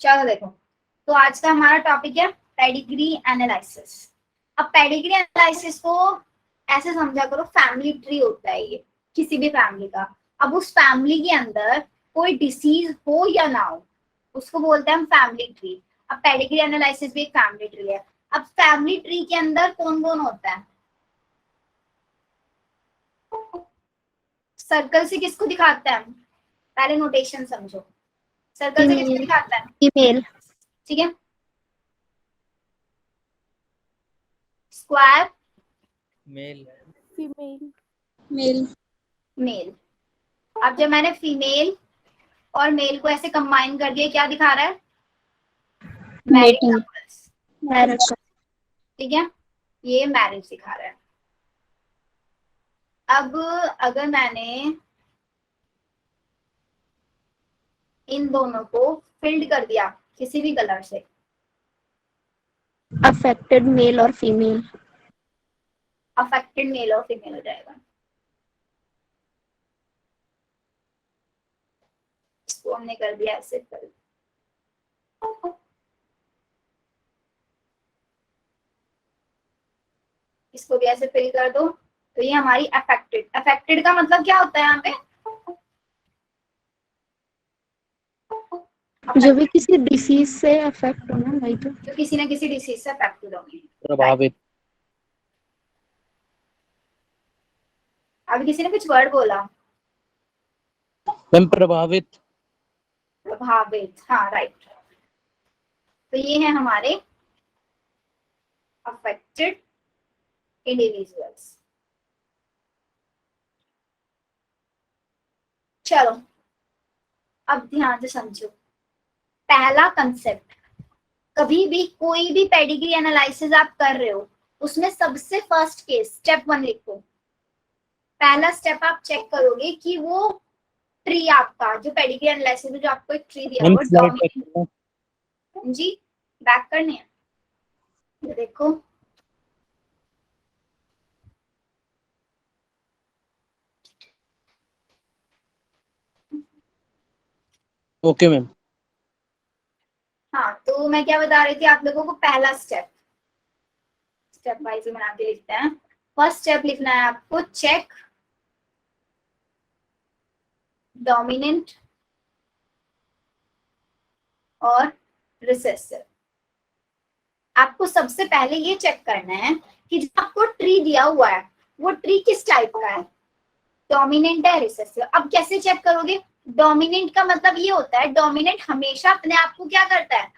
चलो देखो, तो आज का हमारा टॉपिक है पेडिग्री एनालिसिस। अब पेडिग्री एनालिसिस को ऐसे समझा करो, फैमिली ट्री होता है ये किसी भी फैमिली का। अब उस फैमिली के अंदर कोई डिसीज हो या ना हो, उसको बोलते हैं हम फैमिली ट्री। अब पेडिग्री एनालिसिस भी एक फैमिली ट्री है। अब फैमिली ट्री के अंदर कौन कौन होता है? सर्कल से किसको दिखाते हैं? पहले नोटेशन समझो, सर्कल से किसको दिखाता है? फीमेल। ठीक है। Square male. Female. Male. Male. अब जब मैंने फीमेल और मेल को ऐसे कंबाइन कर दिया, क्या दिखा रहा है? Married mating. कपल्स। मैरिज। ठीक है, ये मैरिज दिखा रहा है। अब अगर मैंने इन दोनों को फिल्ड कर दिया किसी भी कलर से, अफेक्टेड मेल और फीमेल। अफेक्टेड मेल और फीमेल हो जाएगा। इसको हमने कर दिया ऐसे फिल। इसको भी ऐसे फिल कर दो, तो ये हमारी अफेक्टेड। अफेक्टेड का मतलब क्या होता है यहाँ पे? जो भी किसी डिसीज से अफेक्ट होना, वही तो। जो किसी ना किसी डिसीज से अफेक्टेड होंगे। प्रभावित। अभी किसी ने कुछ वर्ड बोला, मैम प्रभावित। प्रभावित, हाँ राइट। तो ये है हमारे अफेक्टेड इंडिविजुअल्स। चलो अब ध्यान से समझो। पहला कंसेप्ट, कभी भी कोई भी पेडिग्री एनालिसिस आप कर रहे हो, उसमें सबसे फर्स्ट केस स्टेप 1 लिखो। पहला स्टेप आप चेक करोगे कि वो ट्री आपका जो पेडिग्री एनालिसिस में जो आपको एक ट्री दिया मैम हुआ स्लाइड डोमिनेंट। जी, बैक करनी है, ये देखो। Okay ma'am. हाँ, तो मैं क्या बता रही थी आप लोगों को? पहला स्टेप, स्टेप वाइज बना के लिखते हैं। फर्स्ट स्टेप लिखना है आपको, चेक डोमिनेंट और रिसेसिव। आपको सबसे पहले ये चेक करना है कि जो आपको ट्री दिया हुआ है वो ट्री किस टाइप का है, डोमिनेंट है रिसेसिव। अब कैसे चेक करोगे? डोमिनेंट का मतलब ये होता है, डोमिनेंट हमेशा अपने आप को क्या करता है?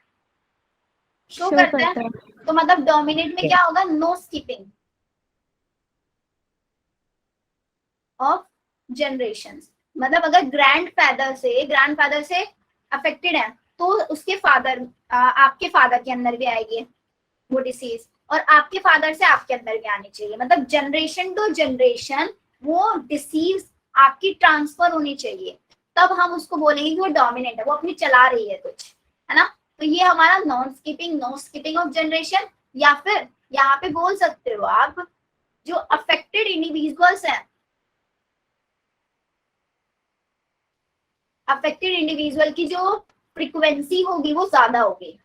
शो करता है। तो मतलब डोमिनेंट में क्या होगा? No skipping of generations. मतलब अगर ग्रैंड फादर से अफेक्टेड है, तो उसके फादर, आपके फादर के अंदर भी आएगी वो डिसीज, और आपके फादर से आपके अंदर भी आनी चाहिए। मतलब जनरेशन टू जनरेशन वो डिसीज आपकी ट्रांसफर होनी चाहिए, तब हम उसको बोलेंगे कि वो डोमिनेंट है, वो अपनी चला रही है कुछ, है ना। तो ये हमारा नो स्किपिंग ऑफ जनरेशन, या फिर यहाँ पे बोल सकते हो आप जो अफेक्टेड इंडिविजुअल्स हैं, अफेक्टेड इंडिविजुअल की जो फ्रीक्वेंसी होगी वो ज्यादा होगी।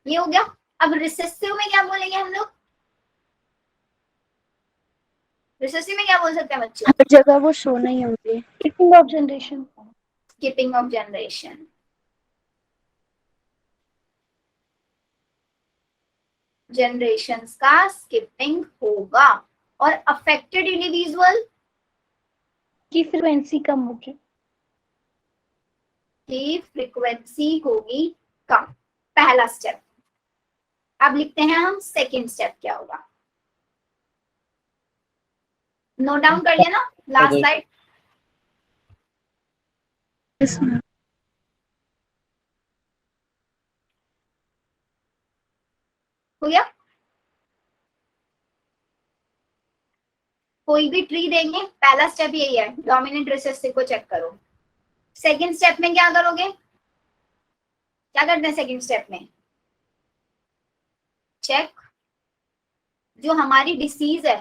ये हो गया। अब रिसेसिव में क्या बोलेंगे हम लोग? रिसेसिव में क्या बोल सकते हैं बच्चों? हर जगह वो शो नहीं होंगे। Skipping of generation. Skipping of generation. Generations का स्किपिंग होगा। और अफेक्टेड इंडिविजुअल की फ्रीक्वेंसी कम होगी। की फ्रीक्वेंसी होगी कम। पहला स्टेप। अब लिखते हैं हम सेकेंड स्टेप क्या होगा। नोट डाउन कर लिया ना लास्ट स्लाइड? हो गया। कोई भी ट्री देंगे, पहला स्टेप यही है, डोमिनेंट रिसेसिव को चेक करो। सेकेंड स्टेप में क्या करोगे? क्या करते हैं सेकेंड स्टेप में? चेक जो हमारी डिसीज है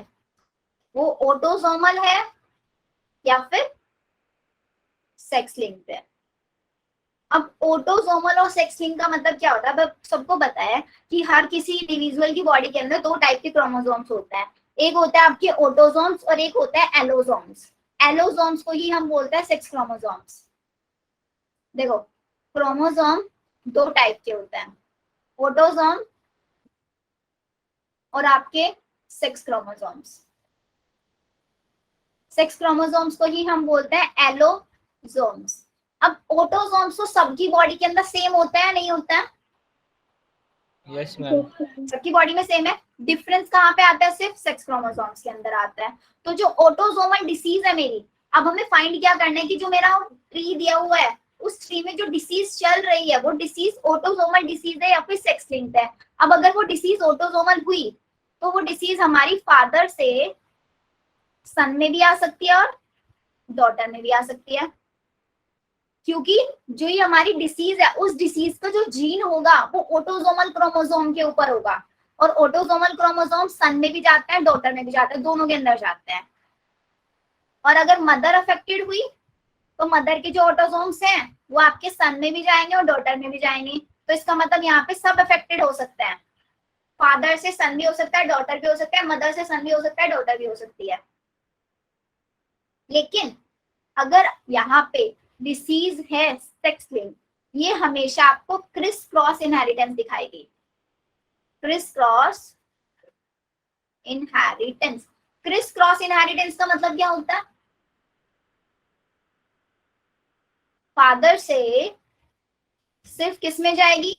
वो ऑटोसोमल है या फिर सेक्स लिंक्ड है। अब ऑटोसोमल और सेक्स लिंक का मतलब क्या होता है? अब सबको पता है कि हर किसी इंडिविजुअल की बॉडी के अंदर दो टाइप के क्रोमोसोम्स होते हैं, एक होता है आपके ऑटोसोम्स और एक होता है एलोसोम्स। एलोसोम्स को ही हम बोलते हैं सेक्स क्रोमोसोम्स। देखो, क्रोमोसोम दो टाइप के होते हैं, ऑटोसोम और आपके सेक्स क्रोमोसोम्स। सेक्स क्रोमोसोम्स को ही हम बोलते हैं एलोसोम्स। अब ऑटोसोम्स तो सबकी बॉडी के अंदर सेम होता है, नहीं होता है? Yes ma'am. सबकी बॉडी में सेम है। डिफरेंस कहाँ पे आता है? सिर्फ सेक्स क्रोमोसोम्स के अंदर आता है। तो जो ऑटोसोमल डिसीज है मेरी, अब हमें फाइंड क्या करना है कि जो मेरा ट्री दिया हुआ है उस ट्री में जो डिसीज चल रही है वो डिसीज ऑटोसोमल डिसीज है या फिर सेक्स लिंक्ड है। अब अगर वो डिसीज ऑटोसोमल हुई तो वो डिसीज हमारी फादर से सन में भी आ सकती है और डॉटर में भी आ सकती है, क्योंकि जो ये हमारी डिसीज है उस डिसीज का जो जीन होगा वो ऑटोसोमल क्रोमोसोम के ऊपर होगा, और ऑटोसोमल क्रोमोसोम सन में भी जाते हैं डॉटर में भी जाते हैं, दोनों के अंदर जाते हैं। और अगर मदर अफेक्टेड हुई तो मदर के जो ऑटोसोम्स हैं वो आपके सन में भी जाएंगे और डॉटर में भी जाएंगे। तो इसका मतलब यहाँ पे सब अफेक्टेड हो सकते हैं, फादर से सन भी हो सकता है, डॉटर भी हो सकता है, मदर से सन भी हो सकता है, डॉटर भी हो सकती है। लेकिन अगर यहाँ पे डिसीज है सेक्स लिंक, ये हमेशा आपको क्रिस क्रॉस इनहेरिटेंस दिखाएगी। Criss cross inheritance, criss cross inheritance का मतलब क्या होता है? फादर से सिर्फ किस में जाएगी?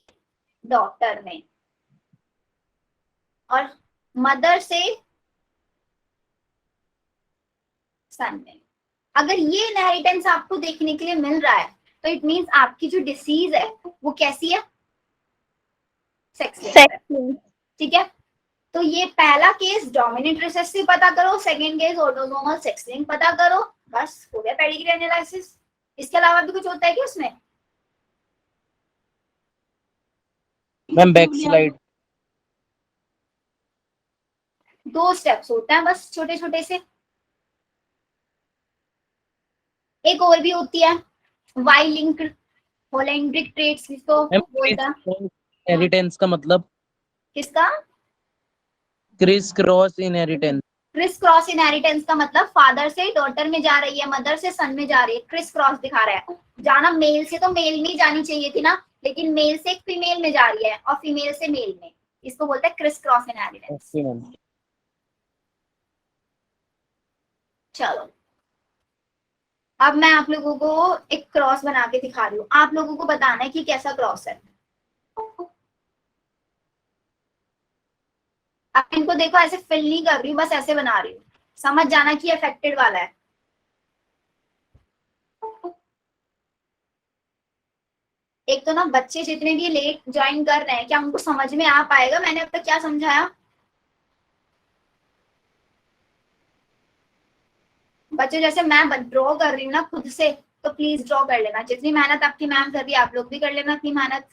डॉटर में, और मदर से सन में। अगर ये इनहेरिटेंस आपको देखने के लिए मिल रहा है तो इट मींस आपकी जो डिसीज है वो कैसी है? Sex linked. ठीक है, तो ये पहला केस डोमिनेंट रिसेसिव पता करो, second case autosomal sex link पता करो, बस हो गया पेडिग्री एनालिसिस। इसके अलावा भी कुछ होता है क्या उसमें? Ma'am back slide. दो स्टेप्स होते हैं बस छोटे छोटे से। एक और भी होती है वाई लिंक्ड होलैंड्रिक ट्रेट्स, जिसको मैम बोलता है इनहेरिटेंस का मतलब? किसका? Criss cross inheritance. Criss cross inheritance का मतलब फादर से डॉटर में जा रही है, मदर से सन में जा रही है, क्रिस क्रॉस दिखा रहा है। जाना मेल से तो मेल में ही जानी चाहिए थी ना, लेकिन मेल से एक फीमेल में जा रही है और फीमेल से मेल में, इसको बोलते हैं criss cross inheritance. Okay ma'am. चलो, अब मैं आप लोगों को एक क्रॉस बना के दिखा रही हूँ, आप लोगों को बताना है कि कैसा क्रॉस है। अब इनको देखो, ऐसे फिल नहीं कर रही हूँ, बस ऐसे बना रही हूँ, समझ जाना कि अफेक्टेड वाला है। एक तो ना बच्चे जितने भी लेट ज्वाइन कर रहे हैं, क्या उनको समझ में आ पाएगा मैंने अब तक क्या समझाया? बच्चे जैसे मैं ड्रॉ कर रही हूँ ना खुद से, तो प्लीज ड्रॉ कर लेना। जितनी मेहनत आपकी मैम कर रही है आप लोग भी कर लेना अपनी मेहनत।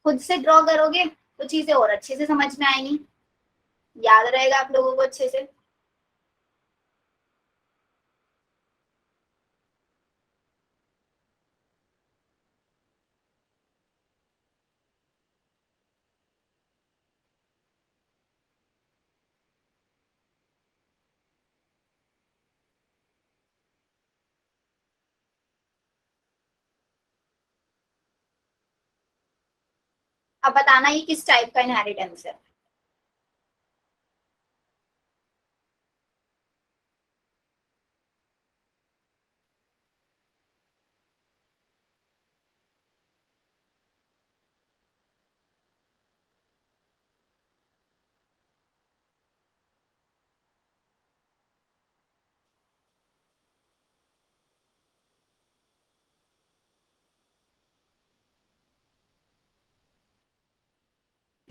खुद से ड्रॉ करोगे तो चीजें और अच्छे से समझ में आएंगी, याद रहेगा आप लोगों को अच्छे से। अब बताना ये किस टाइप का इनहेरिटेंस है।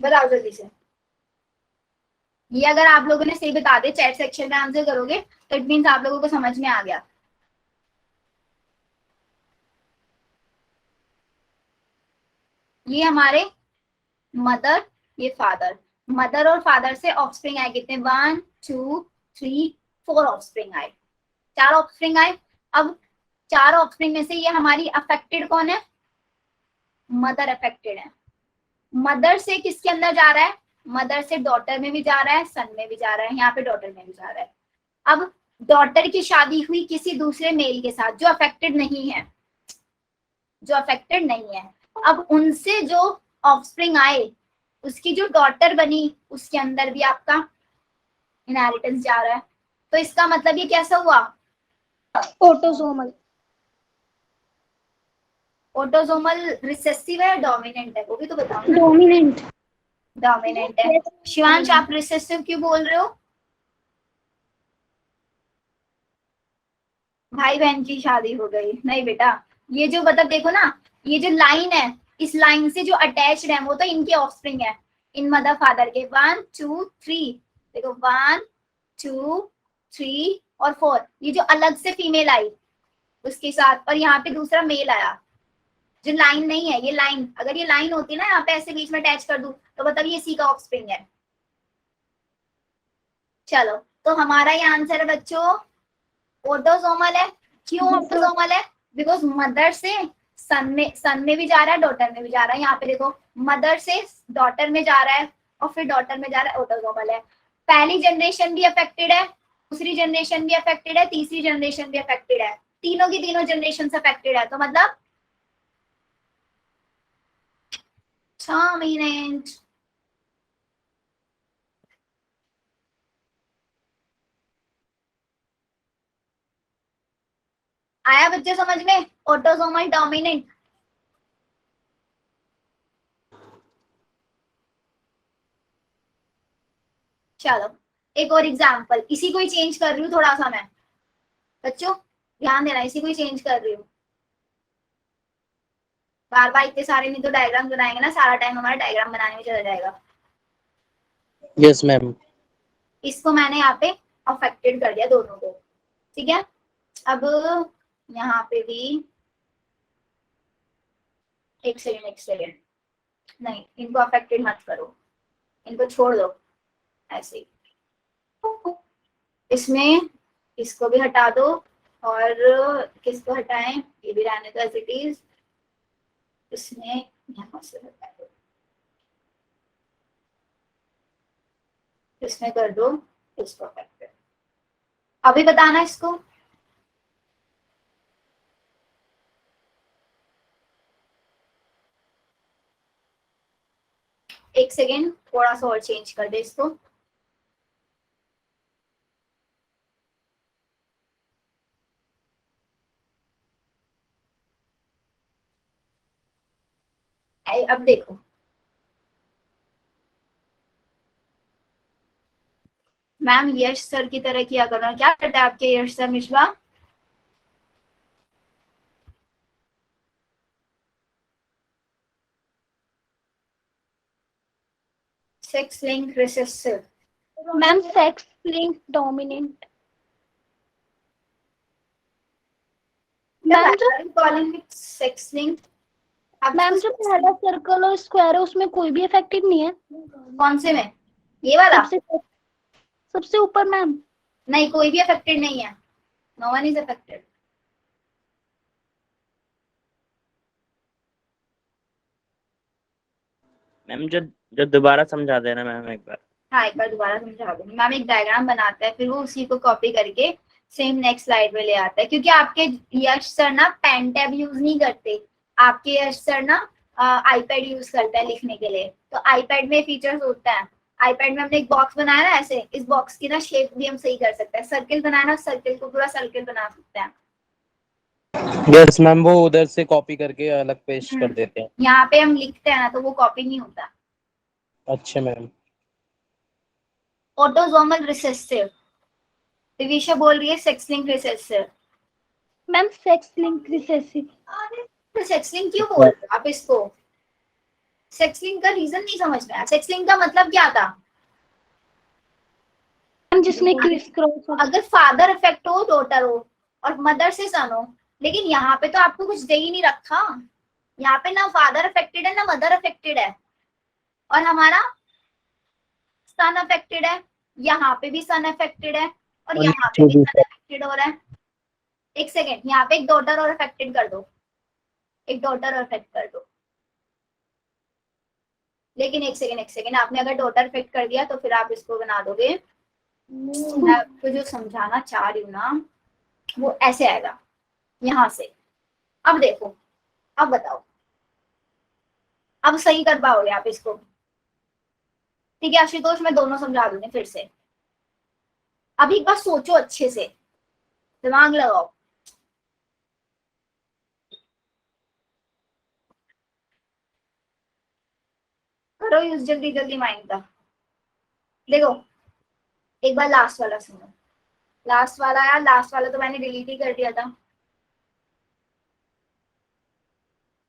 बताओ जल्दी से। ये अगर आप लोगों ने सही बता दे, चैट सेक्शन में आंसर करोगे तो इट मीन्स आप लोगों को समझ में आ गया। ये हमारे मदर, ये फादर। मदर और फादर से ऑफस्प्रिंग आए कितने? 1 2 3 4 ऑफस्प्रिंग आए, 4 ऑफस्प्रिंग आए। अब 4 ऑफस्प्रिंग में से ये हमारी अफेक्टेड कौन है? मदर अफेक्टेड है। मदर से किसके अंदर जा रहा है, मदर से डॉटर में भी जा रहा है, सन में भी जा रहा है, यहाँ पे डॉटर में भी जा रहा है। अब डॉटर की शादी हुई किसी दूसरे मेल के साथ जो अफेक्टेड नहीं है, जो अफेक्टेड नहीं है, अब उनसे जो ऑफस्प्रिंग आए, उसकी जो डॉटर बनी उसके अंदर भी आपका इनहेरिटेंस जा रहा है। तो इसका मतलब ये कैसा हुआ, ऑटोसोमल। ऑटोसोमल रिसेसिव है, डोमिनेंट है, वो भी तो बताओ ना। डोमिनेंट। डोमिनेंट है। शिवांश आप रिसेसिव क्यों बोल रहे हो, भाई बहन की शादी हो गई? नहीं बेटा, ये जो मतलब देखो ना, ये जो लाइन है, इस लाइन से जो अटैच्ड है वो तो इनके ऑफस्प्रिंग है, इन मदर फादर के। 1 2 3, देखो 1 2 3 और 4, ये जो अलग से फीमेल आई उसके साथ, और यहाँ पे दूसरा मेल आया, जो लाइन नहीं है, ये लाइन, अगर ये लाइन होती ना यहाँ पे ऐसे बीच में अटैच कर दूं तो मतलब ये सी का ऑफस्प्रिंग है। चलो, तो हमारा ये आंसर है बच्चों ऑटोसोमल है। क्यों ऑटोसोमल है, बिकॉज मदर से सन में भी जा रहा है, डॉटर में भी जा रहा है। यहाँ पे देखो मदर से डॉटर में जा रहा है और फिर डॉटर में जा रहा है, ऑटोसोमल है। पहली जनरेशन भी अफेक्टेड है, दूसरी जनरेशन भी अफेक्टेड है, तीसरी जनरेशन भी अफेक्टेड है, तीनों की तीनों जनरेशन अफेक्टेड है। तो मतलब 6 मिनट। आया बच्चे समझ में, ऑटोसोमल डोमिनेंट। चलो एक और एग्जांपल, इसी को ही चेंज कर रही हूँ थोड़ा सा मैं, बच्चों ध्यान देना, इसी को ही चेंज कर रही हूँ। बार बार इतने सारे नहीं तो डायग्राम बनाएंगे ना, सारा टाइम हमारा डायग्राम बनाने में चला जाएगा। Yes ma'am. इसको मैंने यहाँ पे अफेक्टेड कर दिया दोनों को, ठीक है। अब यहाँ पे भी एक सेकेंड, नहीं इनको अफेक्टेड मत करो, इनको छोड़ दो ऐसे ही। इसमें इसको भी हटा दो, और किसको हटाएं, ये भी रहने दो एज इट इज। इसमें यहाँ से हटा दो, इसमें कर दो इसको अफेक्टेड। अभी बताना इसको, एक सेकेंड थोड़ा सा और चेंज कर दे इसको। अब देखो मैम, यश सर की तरह किया करो। क्या करता है आपके Yash sir Mishra? Sex link recessive. Ma'am sex link dominant. Ma'am जो सेक्स लिंक, मैम जो पहला सर्कल और स्क्वायर है उसमें कोई भी अफेक्टेड नहीं है। कौन से में, ये वाला? सबसे ऊपर मैम। नहीं, कोई भी अफेक्टेड नहीं है, no one is affected. Ma'am जो दोबारा समझा देना मैम एक बार। हाँ एक बार दोबारा समझा दूंगी मैम। एक डायग्राम बनाता है, फिर वो उसी को कॉपी करके सेम नेक्स्ट स्लाइड में ले आता है, क्योंकि आपके यश सर ना पेन टैब यूज नहीं करते, आपके यश सर ना आईपैड यूज करता है लिखने के लिए। तो आईपैड में फीचर्स होता है, आईपैड में हमने एक बॉक्स बनाया ना ऐसे, इस बॉक्स की ना शेप भी हम सही कर सकते हैं, सर्किल बनाना, सर्किल को पूरा सर्किल बना सकते हैं। यस मैम, वो उधर से कॉपी करके अलग पेस्ट कर देते हैं। यहाँ पे हम लिखते हैं ना तो वो कॉपी नहीं होता। अच्छा मैम। ऑटोसोमल रिसेसिव, दिविशा बोल रही है sex link recessive. Ma'am sex link recessive. तो सेक्स लिंक क्यों बोल रहे हो आप इसको? सेक्स लिंक का रीजन नहीं समझ में आया। सेक्स लिंक का मतलब क्या था? मैम जिसमें क्रिस क्रॉस हो। अगर फादर इफेक्ट हो, डॉटर हो, और मदर से सन हो, लेकिन यहाँ पे तो आपको कुछ दे ही नहीं रखा। यहाँ पे ना फादर अफेक्टेड है ना मदर अफेक्टेड है, और हमारा सन अफेक्टेड है, यहाँ पे भी सन अफेक्टेड है, और यहाँ पे भी सन अफेक्टेड हो रहा है। एक सेकेंड, यहाँ पे एक डॉटर और अफेक्टेड कर दो, एक डॉटर और अफेक्ट कर दो। लेकिन एक सेकेंड, आपने अगर डॉटर इफेक्ट कर दिया तो फिर आप इसको बना दोगे, मैं आपको जो समझाना चाह रही हूँ ना वो ऐसे आएगा यहाँ से। अब देखो, अब बताओ, अब सही कर पाओगे आप इसको? ठीक है आशुतोष, मैं दोनों समझा दूंगी फिर से। अब एक बार सोचो अच्छे से, दिमाग लगाओ। करो यूज जल्दी जल्दी माइंड का। देखो एक बार लास्ट वाला सुनो, लास्ट वाला यार, लास्ट वाला तो मैंने डिलीट ही कर दिया था।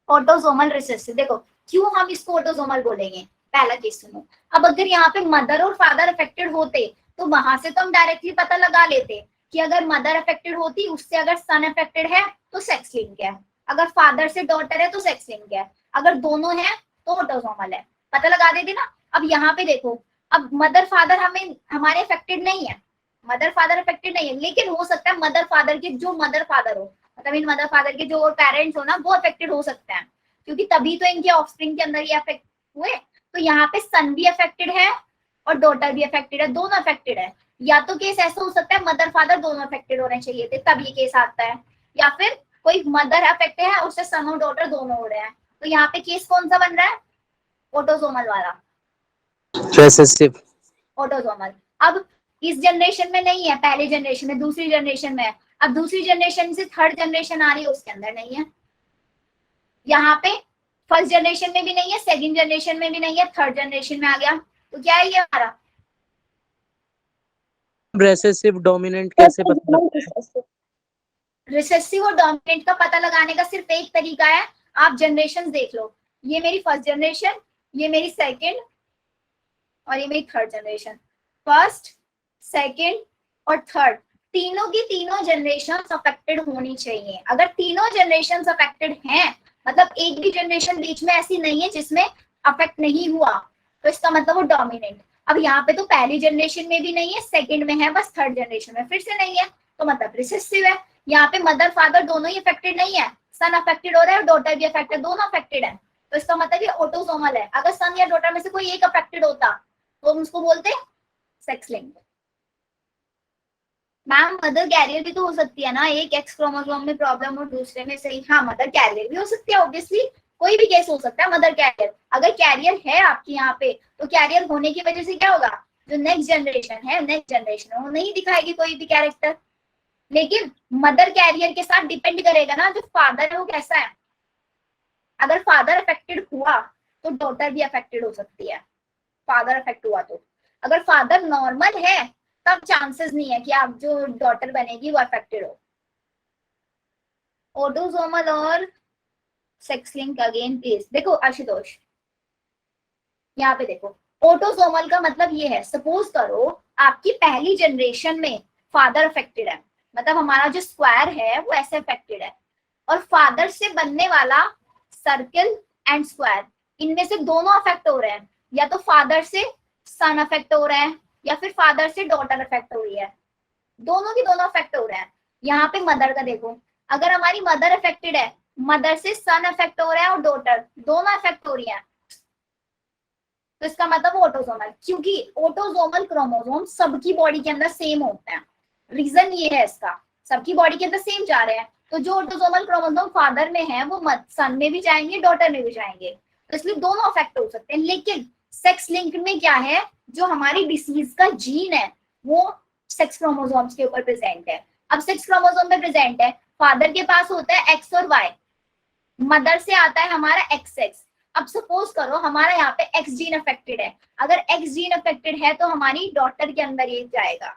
ऑटोसोमल रिसेसिव, देखो क्यों हम इसको ऑटोसोमल बोलेंगे, पहला केस सुनो। अब अगर यहाँ पे मदर और फादर अफेक्टेड होते तो वहां से तो हम डायरेक्टली पता लगा लेते कि अगर मदर अफेक्टेड होती, उससे अगर सन अफेक्टेड है तो सेक्स लिंक है, अगर फादर से डॉटर है तो सेक्स लिंक है, अगर दोनों है तो ऑटोसोमल है, पता लगा देते ना। अब यहाँ पे देखो, अब मदर फादर हमें हमारे अफेक्टेड नहीं है, मदर फादर अफेक्टेड नहीं है, लेकिन हो सकता है मदर फादर के जो मदर फादर हो, मतलब इन मदर फादर के जो पेरेंट्स हो ना वो अफेक्टेड हो सकते हैं, क्योंकि तभी तो इनके ऑफस्प्रिंग के अंदर ये अफेक्ट हुए। तो यहाँ पे सन भी अफेक्टेड है और डॉटर भी अफेक्टेड है, दोनों अफेक्टेड है। या तो केस ऐसा हो सकता है मदर फादर दोनों अफेक्टेड होने चाहिए थे तब ये केस आता है, या फिर कोई मदर अफेक्टेड है उससे सन और डॉटर दोनों हो रहे हैं, तो यहाँ पे केस कौन सा बन रहा है? ऑटोसोमल वाला, रिसेसिव। ऑटोसोमल। अब इस जनरेशन में नहीं है, पहले जनरेशन में, दूसरी जनरेशन में है। अब दूसरी जनरेशन से थर्ड जनरेशन आ रही है, उसके अंदर नहीं है। यहाँ पे फर्स्ट जनरेशन में भी नहीं है, सेकंड जनरेशन में भी नहीं है, थर्ड जनरेशन में आ गया, तो क्या है ये हमारा? रिसेसिव डोमिनेंट कैसे पता लगता है? रिसेसिव और डोमिनेंट का पता लगाने का सिर्फ एक तरीका है, आप जनरेशन देख लो, ये मेरी फर्स्ट जनरेशन, ये मेरी सेकंड और ये मेरी थर्ड जनरेशन। फर्स्ट, सेकंड और थर्ड, तीनों की तीनों जनरेशन अफेक्टेड होनी चाहिए। अगर तीनों जनरेशन अफेक्टेड हैं, मतलब एक भी जनरेशन बीच में ऐसी नहीं है जिसमें अफेक्ट नहीं हुआ, तो इसका मतलब वो डोमिनेंट। अब यहाँ पे तो पहली जनरेशन में भी नहीं है, सेकंड में है, बस थर्ड जनरेशन में फिर से नहीं है, तो मतलब रिसेसिव है। यहाँ पे मदर फादर दोनों ही अफेक्टेड नहीं है, सन अफेक्टेड हो रहा है और डॉटर भी अफेक्टेड, दोनों अफेक्टेड है, तो इसका मतलब ये ऑटोसोमल है। अगर सन या डॉटर में से कोई एक अफेक्टेड होता तो हम उसको बोलते sex link. Ma'am mother carrier भी तो हो सकती है ना, एक एक्स क्रोमोसोम में प्रॉब्लम और दूसरे में सही। हाँ मदर कैरियर भी हो सकती है, ऑब्वियसली कोई भी केस हो सकता है मदर कैरियर। अगर कैरियर है आपके यहाँ पे तो कैरियर होने की वजह से क्या होगा, जो नेक्स्ट जनरेशन है, नेक्स्ट जनरेशन वो नहीं दिखाएगी कोई भी कैरेक्टर, लेकिन मदर कैरियर के साथ डिपेंड करेगा ना जो फादर है वो कैसा है। अगर फादर अफेक्टेड हुआ तो डॉटर भी अफेक्टेड हो सकती है, फादर अफेक्ट हुआ तो। अगर फादर नॉर्मल है तब चांसेस नहीं है कि आप जो डॉटर बनेगी वो अफेक्टेड हो। ऑटोसोमल और सेक्स लिंक अगेन प्लीज देखो आशुतोष, यहाँ पे देखो, ऑटोसोमल का मतलब ये है, सपोज करो आपकी पहली जनरेशन में फादर अफेक्टेड है, मतलब हमारा जो स्क्वायर है वो ऐसे अफेक्टेड है, और फादर से बनने वाला सर्कल एंड स्क्वायर, इनमें से दोनों अफेक्ट हो रहे हैं, या तो फादर से सन अफेक्ट हो रहा है या फिर फादर से डॉटर अफेक्ट हो रही है, दोनों की दोनों अफेक्ट हो रहे हैं। यहाँ पे मदर का देखो, अगर हमारी मदर अफेक्टेड है, मदर से सन अफेक्ट हो रहा है और डॉटर दोनों अफेक्ट हो रही है, तो इसका मतलब ऑटोसोमल, क्योंकि ऑटोसोमल क्रोमोसोम सबकी बॉडी के अंदर सेम होते हैं। रीजन ये है इसका, सबकी बॉडी के अंदर सेम जा रहे हैं, तो जो ऑटोसोमल क्रोमोसोम फादर में है वो सन में भी जाएंगे, डॉटर में भी जाएंगे, तो इसलिए दोनों अफेक्ट हो सकते हैं। लेकिन सेक्स लिंक में क्या है, जो हमारी डिसीज का जीन है वो सेक्स क्रोमोसोम्स के ऊपर प्रेजेंट है। अब सेक्स क्रोमोसोम में प्रेजेंट है, फादर के पास होता है एक्स और वाई, मदर से आता है हमारा एक्स एक्स। अब सपोज करो हमारा यहाँ पे एक्स जीन अफेक्टेड है, अगर एक्स जीन अफेक्टेड है तो हमारी डॉटर के अंदर ये जाएगा,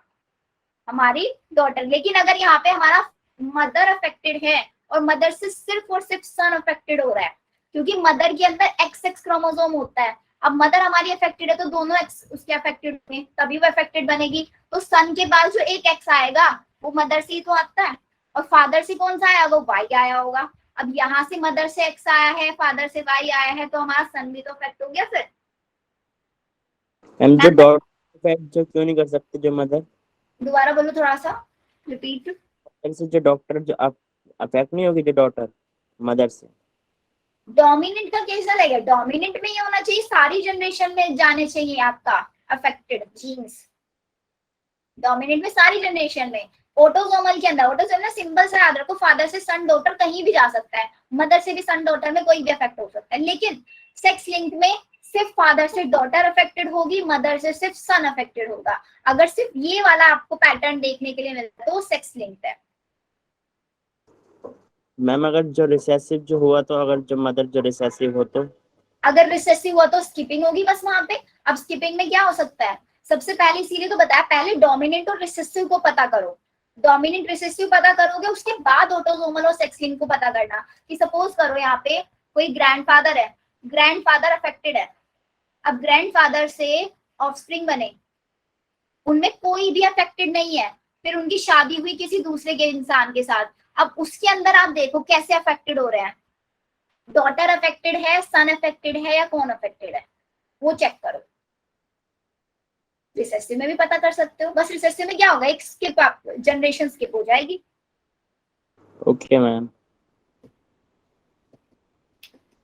हमारी डॉटर। लेकिन अगर यहाँ पे हमारा मदर अफेक्टेड है और मदर से सिर्फ और सिर्फ सन अफेक्टेड हो रहा है, क्योंकि मदर के अंदर एक्स एक्स क्रोमोसोम होता है, अब मदर हमारी अफेक्टेड है तो दोनों एक्स उसके अफेक्टेड होंगे तभी वो अफेक्टेड बनेगी, तो सन के बाद जो एक एक्स आएगा वो मदर से ही तो आता है, और फादर से कौन सा आया, वो वाई आया होगा। अब यहाँ से मदर से एक्स आया है, फादर से वाई आया है, तो हमारा सन भी तो अफेक्ट हो गया फिर। हम जो डॉटर इफेक्ट जो क्यों नहीं कर सकते, जो मदर? दोबारा बोलो थोड़ा सा, रिपीट। ऐसे जो डॉक्टर जो अफेक्ट नहीं होगी जो डॉटर मदर से, डोमिनेंट का केस अलग है, डोमिनेंट में ये होना चाहिए सारी जनरेशन में जाने चाहिए आपका अफेक्टेड जीन्स, डोमिनेंट में सारी जनरेशन में। ऑटोसोमल के अंदर, ऑटोसोमल सिंबल से याद रखो, फादर से सन डॉटर कहीं भी जा सकता है, मदर से भी सन डॉटर में कोई भी अफेक्ट हो सकता है, लेकिन सेक्स लिंक में सिर्फ फादर से डॉटर अफेक्टेड होगी, मदर से सिर्फ सन अफेक्टेड होगा। अगर सिर्फ ये वाला आपको पैटर्न देखने के लिए मिलता है तो सेक्स लिंक्ड है। मैम अगर जो रिसेसिव जो हुआ तो, अगर जो मदर जो रिसेसिव हो तो? अगर रिसेसिव हुआ तो स्किपिंग होगी बस वहां पे। अब स्किपिंग में क्या हो सकता है, सबसे पहले इसीलिए तो बताया, पहले डोमिनेंट और रिसेसिव को पता करो, डोमिनेंट रिसेसिव पता करोगे, उसके बाद ऑटोसोमल और सेक्स लिंक को पता करना। कि सपोज करो यहाँ पे कोई ग्रैंडफादर है, ग्रैंडफादर अफेक्टेड है, अब ग्रैंडफादर से ऑफस्प्रिंग बने, उनमें कोई भी अफेक्टेड नहीं है, फिर उनकी शादी हुई किसी दूसरे के इंसान के साथ, अब उसके अंदर आप देखो कैसे अफेक्टेड हो रहे हैं, डॉटर अफेक्टेड है, सन अफेक्टेड है, या कौन अफेक्टेड है, वो चेक करो। रिसेसिव में भी पता कर सकते हो, बस रिसेसिव में क्या होगा, एक स्किप, आप जनरेशन स्किप हो जाएगी। Okay ma'am.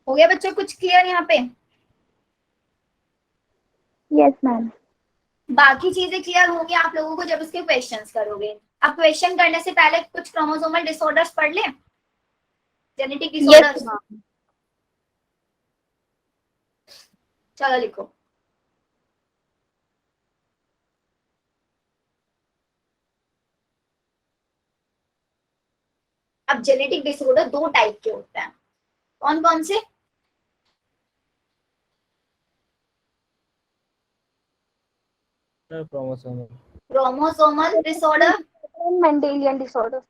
हो गया बच्चों कुछ क्लियर यहाँ पे? Yes ma'am. बाकी चीजें क्लियर होंगी आप लोगों को जब उसके क्वेश्चंस करोगे। अब क्वेश्चन करने से पहले कुछ क्रोमोसोमल डिसऑर्डर्स पढ़ लें, जेनेटिक डिसऑर्डर्स। चलो लिखो। अब जेनेटिक डिसऑर्डर दो टाइप के होते हैं, कौन कौन से? Chromosomal disorder, Mendelian disorder.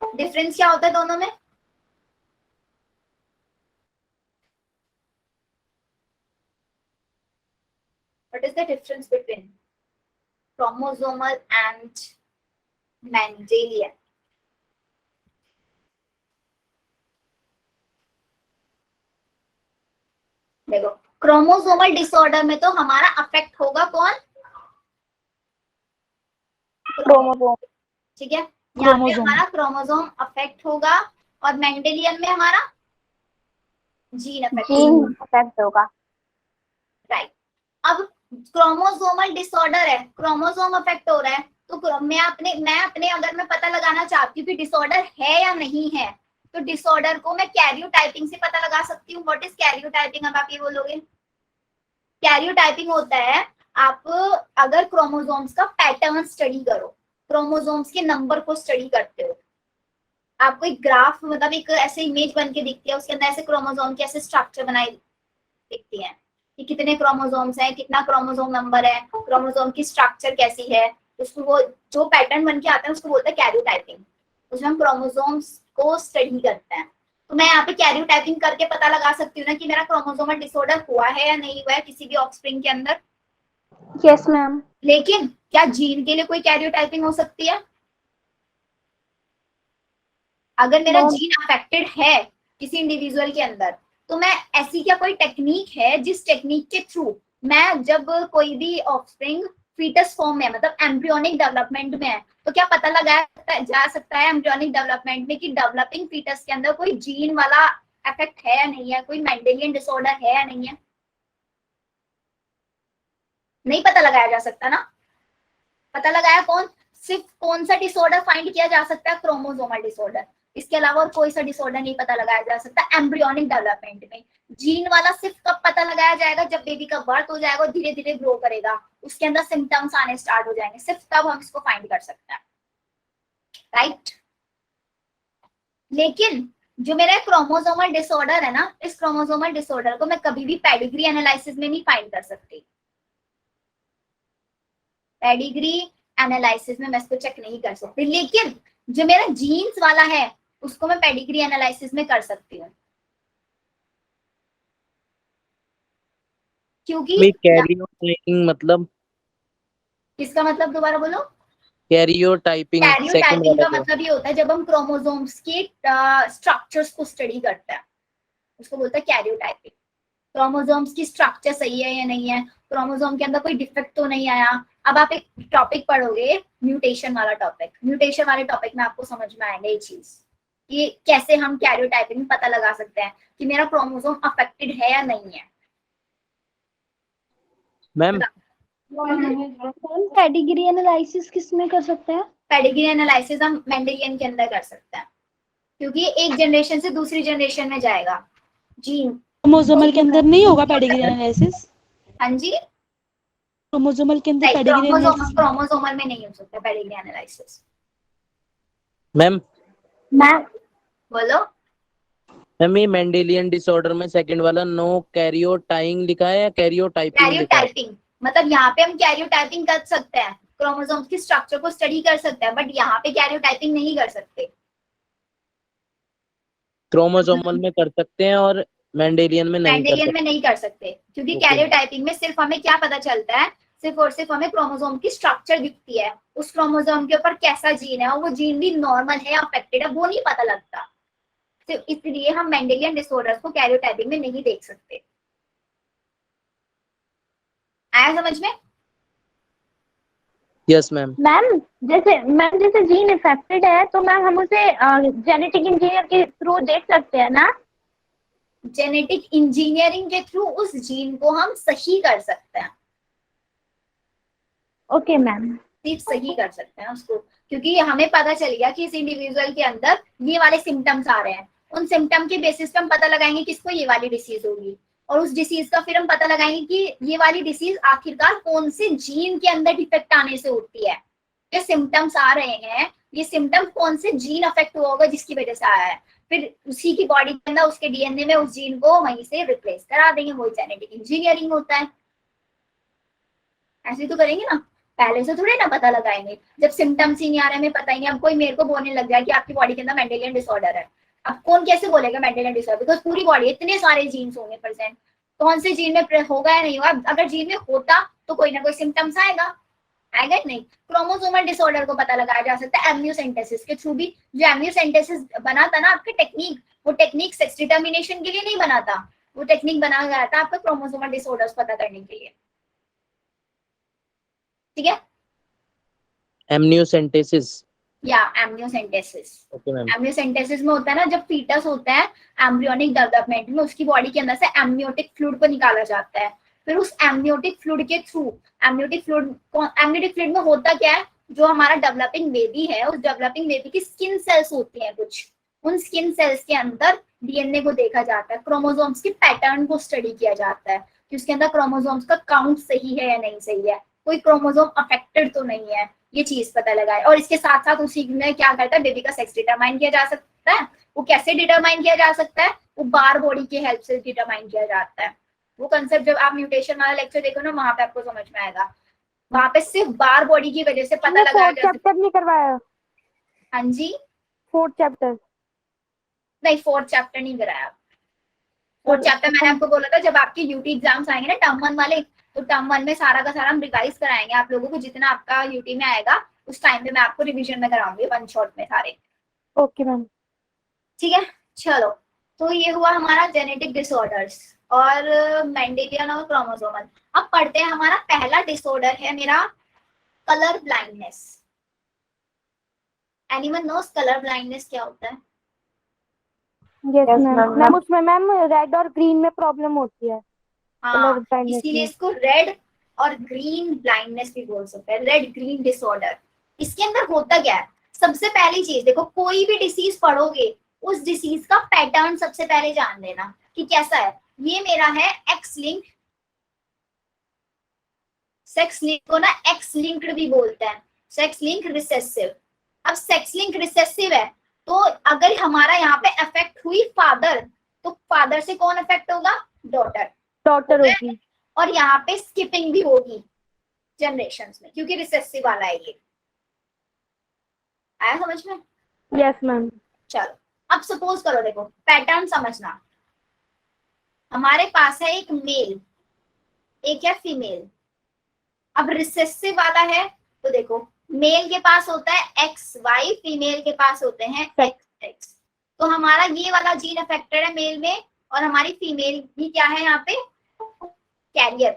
Difference क्या होता है दोनों में? What is the difference between chromosomal and Mendelian? देखो क्रोमोसोमल डिसऑर्डर में तो हमारा अफेक्ट होगा कौन? क्रोमोसोम। ठीक है, यहाँ पे हमारा क्रोमोसोम अफेक्ट होगा, और मेंडेलियन में हमारा जीन अफेक्ट होगा। राइट। अब क्रोमोसोमल डिसऑर्डर है, क्रोमोसोम अफेक्ट हो रहा है, तो मैं अपने अगर मैं पता लगाना चाहती हूँ कि डिसऑर्डर है या नहीं है, तो डिसऑर्डर को मैं कैरियोटाइपिंग से पता लगा सकती हूँ। What is karyotyping? अब आप ये बोलोगे, कैरियोटाइपिंग होता है, आप अगर क्रोमोसोम्स का पैटर्न स्टडी करो, क्रोमोसोम्स के नंबर को स्टडी करते हो, आपको एक ग्राफ, मतलब एक ऐसे इमेज बन के दिखती है, उसके अंदर ऐसे क्रोमोसोम के ऐसे स्ट्रक्चर बनाए दिखती है कि कितने क्रोमोसोम्स हैं, कितना क्रोमोसोम नंबर है, क्रोमोसोम की स्ट्रक्चर कैसी है, उसको वो जो पैटर्न बन के आता है उसको बोलते हैं कैरियोटाइपिंग। उसमें हम क्रोमोसोम्स को स्टडी करते हैं। तो मैं यहाँ पे कैरियोटाइपिंग करके पता लगा सकती हूँ ना कि मेरा क्रोमोसोमल डिसऑर्डर हुआ है या नहीं हुआ है किसी भी ऑफस्प्रिंग के अंदर। Yes ma'am. लेकिन क्या जीन के लिए कोई कैरियोटाइपिंग हो सकती है? अगर मेरा जीन अफेक्टेड है किसी इंडिविजुअल के अंदर, तो मैं ऐसी क्या कोई टेक्निक है जिस टेक्निक के थ्रू मैं जब कोई भी ऑफस्प्रिंग फीटस फॉर्म में, मतलब एम्ब्रियोनिक डेवलपमेंट में है, तो क्या पता लगाया जा सकता है एम्ब्रियोनिक डेवलपमेंट में कि डेवलपिंग फीटस के अंदर कोई जीन वाला इफेक्ट है या नहीं है, कोई मेंडेलियन डिसऑर्डर है या नहीं है? नहीं पता लगाया जा सकता ना। पता लगाया कौन? सिर्फ कौन सा डिसऑर्डर फाइंड किया जा सकता है? Chromosomal disorder. इसके अलावा और कोई सा डिसऑर्डर नहीं पता लगाया जा सकता एम्ब्रियोनिक डेवलपमेंट में। जीन वाला सिर्फ कब पता लगाया जाएगा? जब बेबी का बर्थ हो जाएगा, धीरे धीरे ग्रो करेगा, उसके अंदर सिम्टम्स आने स्टार्ट हो जाएंगे, सिर्फ तब हम इसको फाइंड कर सकते हैं। राइट। लेकिन जो मेरा क्रोमोसोमल डिसऑर्डर है ना, इस क्रोमोसोमल डिसऑर्डर को मैं कभी भी पेडिग्री एनालिसिस में नहीं फाइंड कर सकती। पेडिग्री एनालिसिस में मैं इसको चेक नहीं कर सकती, लेकिन जो मेरा जीन्स वाला है उसको मैं पेडिग्री एनालिसिस में कर सकती हूँ। क्योंकि कैरियोटाइपिंग मतलब? किसका मतलब? दोबारा बोलो। कैरियोटाइपिंग कैरियोटाइपिंग का मतलब ये होता है जब हम क्रोमोसोम्स के स्ट्रक्चर्स को स्टडी करते हैं, उसको बोलते हैं कैरियोटाइपिंग। क्रोमोसोम्स की स्ट्रक्चर सही है या नहीं है, क्रोमोसोम के अंदर कोई डिफेक्ट तो नहीं आया। अब आप एक टॉपिक पढ़ोगे म्यूटेशन वाला टॉपिक, म्यूटेशन वाले टॉपिक में आपको समझ में आएगा ये चीज। कि कैसे हम कैरियोटाइपिंग में पता लगा सकते हैं कि मेरा क्रोमोसोम अफेक्टेड है या नहीं है। मैम पेडिग्री एनालिसिस किस में कर सकते हैं? पेडिग्री एनालिसिस हम मेंडेलियन के अंदर कर सकते हैं, क्योंकि ये एक जनरेशन से दूसरी जनरेशन में जाएगा जीन। क्रोमोसोमल के अंदर नहीं होगा पेडिग्री एनालिसिस? हाँ जी, क्रोमोसोमल के अंदर नहीं, पेडिग्री एनालिसिस? क्रोमोसोमल में नहीं हो सकता पेडिग्री एनालिसिस। मैम मैम बोलो। मैम ये मेंडेलियन डिसऑर्डर में सेकंड वाला नो कैरियोटाइंग लिखा है या कैरियोटाइपिंग लिखा है? कैरियोटाइपिंग मतलब यहाँ पे हम कैरियोटाइपिंग कर सकते हैं, क्रोमोसोम्स की स्ट्रक्चर को स्टडी कर सकते हैं, बट यहाँ पे कैरियोटाइपिंग नहीं कर सकते। क्रोमोसोमल में कर सकते हैं और मेंडेलियन में नहीं कर मेंडेलियन सकते। में नहीं कर सकते, क्योंकि Okay. कैरियोटाइपिंग में सिर्फ हमें क्या पता चलता है, सिर्फ और सिर्फ हमें क्रोमोसोम की स्ट्रक्चर दिखती है, उस क्रोमोसोम के ऊपर कैसा जीन है और वो जीन भी नॉर्मल है या अफेक्टेड है वो नहीं पता लगता। तो इसलिए हम मेंडेलियन डिसऑर्डर्स को कैरियोटाइपिंग में नहीं देख सकते। आया समझ में? Yes ma'am. जैसे जीन इफेक्टेड है तो मैम हम उसे जेनेटिक इंजीनियर के थ्रू देख सकते हैं ना? जेनेटिक इंजीनियरिंग के थ्रू उस जीन को हम सही कर सकते हैं। Okay ma'am. सिर्फ सही कर सकते हैं उसको, क्योंकि हमें पता चल गया कि इस इंडिविजुअल के अंदर ये वाले सिम्टम्स आ रहे हैं, उन सिम्टम के बेसिस पे हम पता लगाएंगे किसको ये वाली डिसीज होगी, और उस डिसीज का फिर हम पता लगाएंगे कि ये वाली डिसीज आखिरकार कौन से जीन के अंदर डिफेक्ट आने से होती है। जो सिम्टम्स आ रहे हैं ये सिम्टम कौन से जीन अफेक्ट हुआ होगा जिसकी वजह से आया है, फिर उसी की बॉडी के अंदर उसके डीएनए में उस जीन को वहीं से रिप्लेस करा देंगे। वही जेनेटिक इंजीनियरिंग होता है। ऐसे तो करेंगे ना, पहले से थोड़े ना पता लगाएंगे। जब सिम्टम्स ही नहीं आ रहे, हमें पता ही नहीं, अब कोई मेरे को बोलने लग जाए कि आपकी बॉडी के अंदर मेंडेलियन डिसऑर्डर है, अब कौन कैसे बोलेगा मेंडेलियन डिसऑर्डर? बिकॉज पूरी बॉडी इतने सारे जीन्स होंगे प्रेजेंट, कौन से जीन में होगा या नहीं होगा। अगर जीन में होता तो कोई ना कोई सिम्टम्स आएगा नहीं। क्रोमोसोमल डिसऑर्डर को पता लगाया जा सकता है एम्नियोसेंटेसिस के थ्रू भी। जो एम्नियोसेंटेसिस बना था ना आपके टेक्निक, वो टेक्निक सेक्स डिटर्मिनेशन के लिए नहीं बना था, वो टेक्निक बनाया गया था आपका क्रोमोसोमल डिसऑर्डर्स पता करने के लिए। ठीक है, एमनियोसेंटेसिस या एम्नियोसेंटेसिस। Okay ma'am. एम्नियोसेंटेसिस में होता है ना, जब फीटस होता है एम्ब्रियोनिक डेवलपमेंट में, उसकी बॉडी के अंदर से एमनियोटिक फ्लूइड को निकाला जाता है। फिर उस एमनियोटिक फ्लूइड के थ्रू, एमनियोटिक फ्लूइड में होता क्या है, जो हमारा डेवलपिंग बेबी है उस डेवलपिंग बेबी की स्किन सेल्स होती हैं कुछ, उन स्किन सेल्स के अंदर डीएनए को देखा जाता है, क्रोमोसोम्स के पैटर्न को स्टडी किया जाता है कि उसके अंदर क्रोमोसोम्स का काउंट सही है या नहीं सही है, कोई क्रोमोसोम अफेक्टेड तो नहीं है, ये चीज पता लगाए। और इसके साथ साथ उसी में क्या करता है, बेबी का सेक्स डिटरमाइन किया जा सकता है। वो कैसे डिटरमाइन किया जा सकता है, वो बार बॉडी की हेल्प से डिटरमाइन किया जाता है। वो कंसेप्ट जब आप म्यूटेशन वाला लेक्चर देखो ना, वहां पे आपको समझ में आएगा। वहां पे सिर्फ बार बॉडी की वजह से पता लगाया जा सकता है। चैप्टर नहीं करवाया? हाँ जी, 4th चैप्टर नहीं 4th चैप्टर नहीं कराया। 4th चैप्टर मैंने आपको बोला था जब आपके यूटी एग्जाम्स आएंगे ना टर्म 1 वाले, तो टर्म 1 में सारा का सारा हम रिवाइज कराएंगे आप लोगों को, जितना आपका यूटी में आएगा उस टाइम पे मैं आपको रिवीजन में कराऊंगी 1 शॉट में सारे। Okay ma'am. ठीक है, चलो। तो ये हुआ हमारा जेनेटिक डिसऑर्डर्स और मेंडेलियन और क्रोमोसोमल। अब पढ़ते हैं, हमारा पहला डिसऑर्डर है मेरा colour blindness. Anyone nose colour blindness क्या होता है? Yes ma'am. मैम उसमें मैम रेड और ग्रीन में प्रॉब्लम होती है। हाँ, blindness इसीलिए में। इसको रेड और ग्रीन ब्लाइंडनेस भी बोल सकते हैं, रेड ग्रीन डिसऑर्डर। इसके अंदर होता क्या है, सबसे पहली चीज देखो, कोई भी डिसीज पढ़ोगे उस डिसीज का पैटर्न सबसे पहले जान लेना कि कैसा है। ये मेरा है एक्स लिंक, सेक्स लिंक को ना एक्स लिंक्ड भी बोलते हैं, सेक्स लिंक रिसेसिव। अब सेक्स लिंक रिसेसिव है तो अगर हमारा यहाँ पे अफेक्ट हुई फादर, तो फादर से कौन अफेक्ट होगा, डॉटर होगी। और यहाँ पे स्किपिंग भी होगी जनरेशंस में, क्योंकि रिसेसिव वाला है ये। आया समझ में? Yes ma'am. चलो, अब सपोज करो, देखो पैटर्न समझना, हमारे पास है एक मेल, एक है फीमेल। अब रिसेसिव वाला है तो देखो मेल के पास होता है एक्स वाई, फीमेल के पास होते हैं एक्स एक्स। तो हमारा ये वाला जीन अफेक्टेड है मेल में, और हमारी फीमेल भी क्या है यहाँ पे, कैरियर।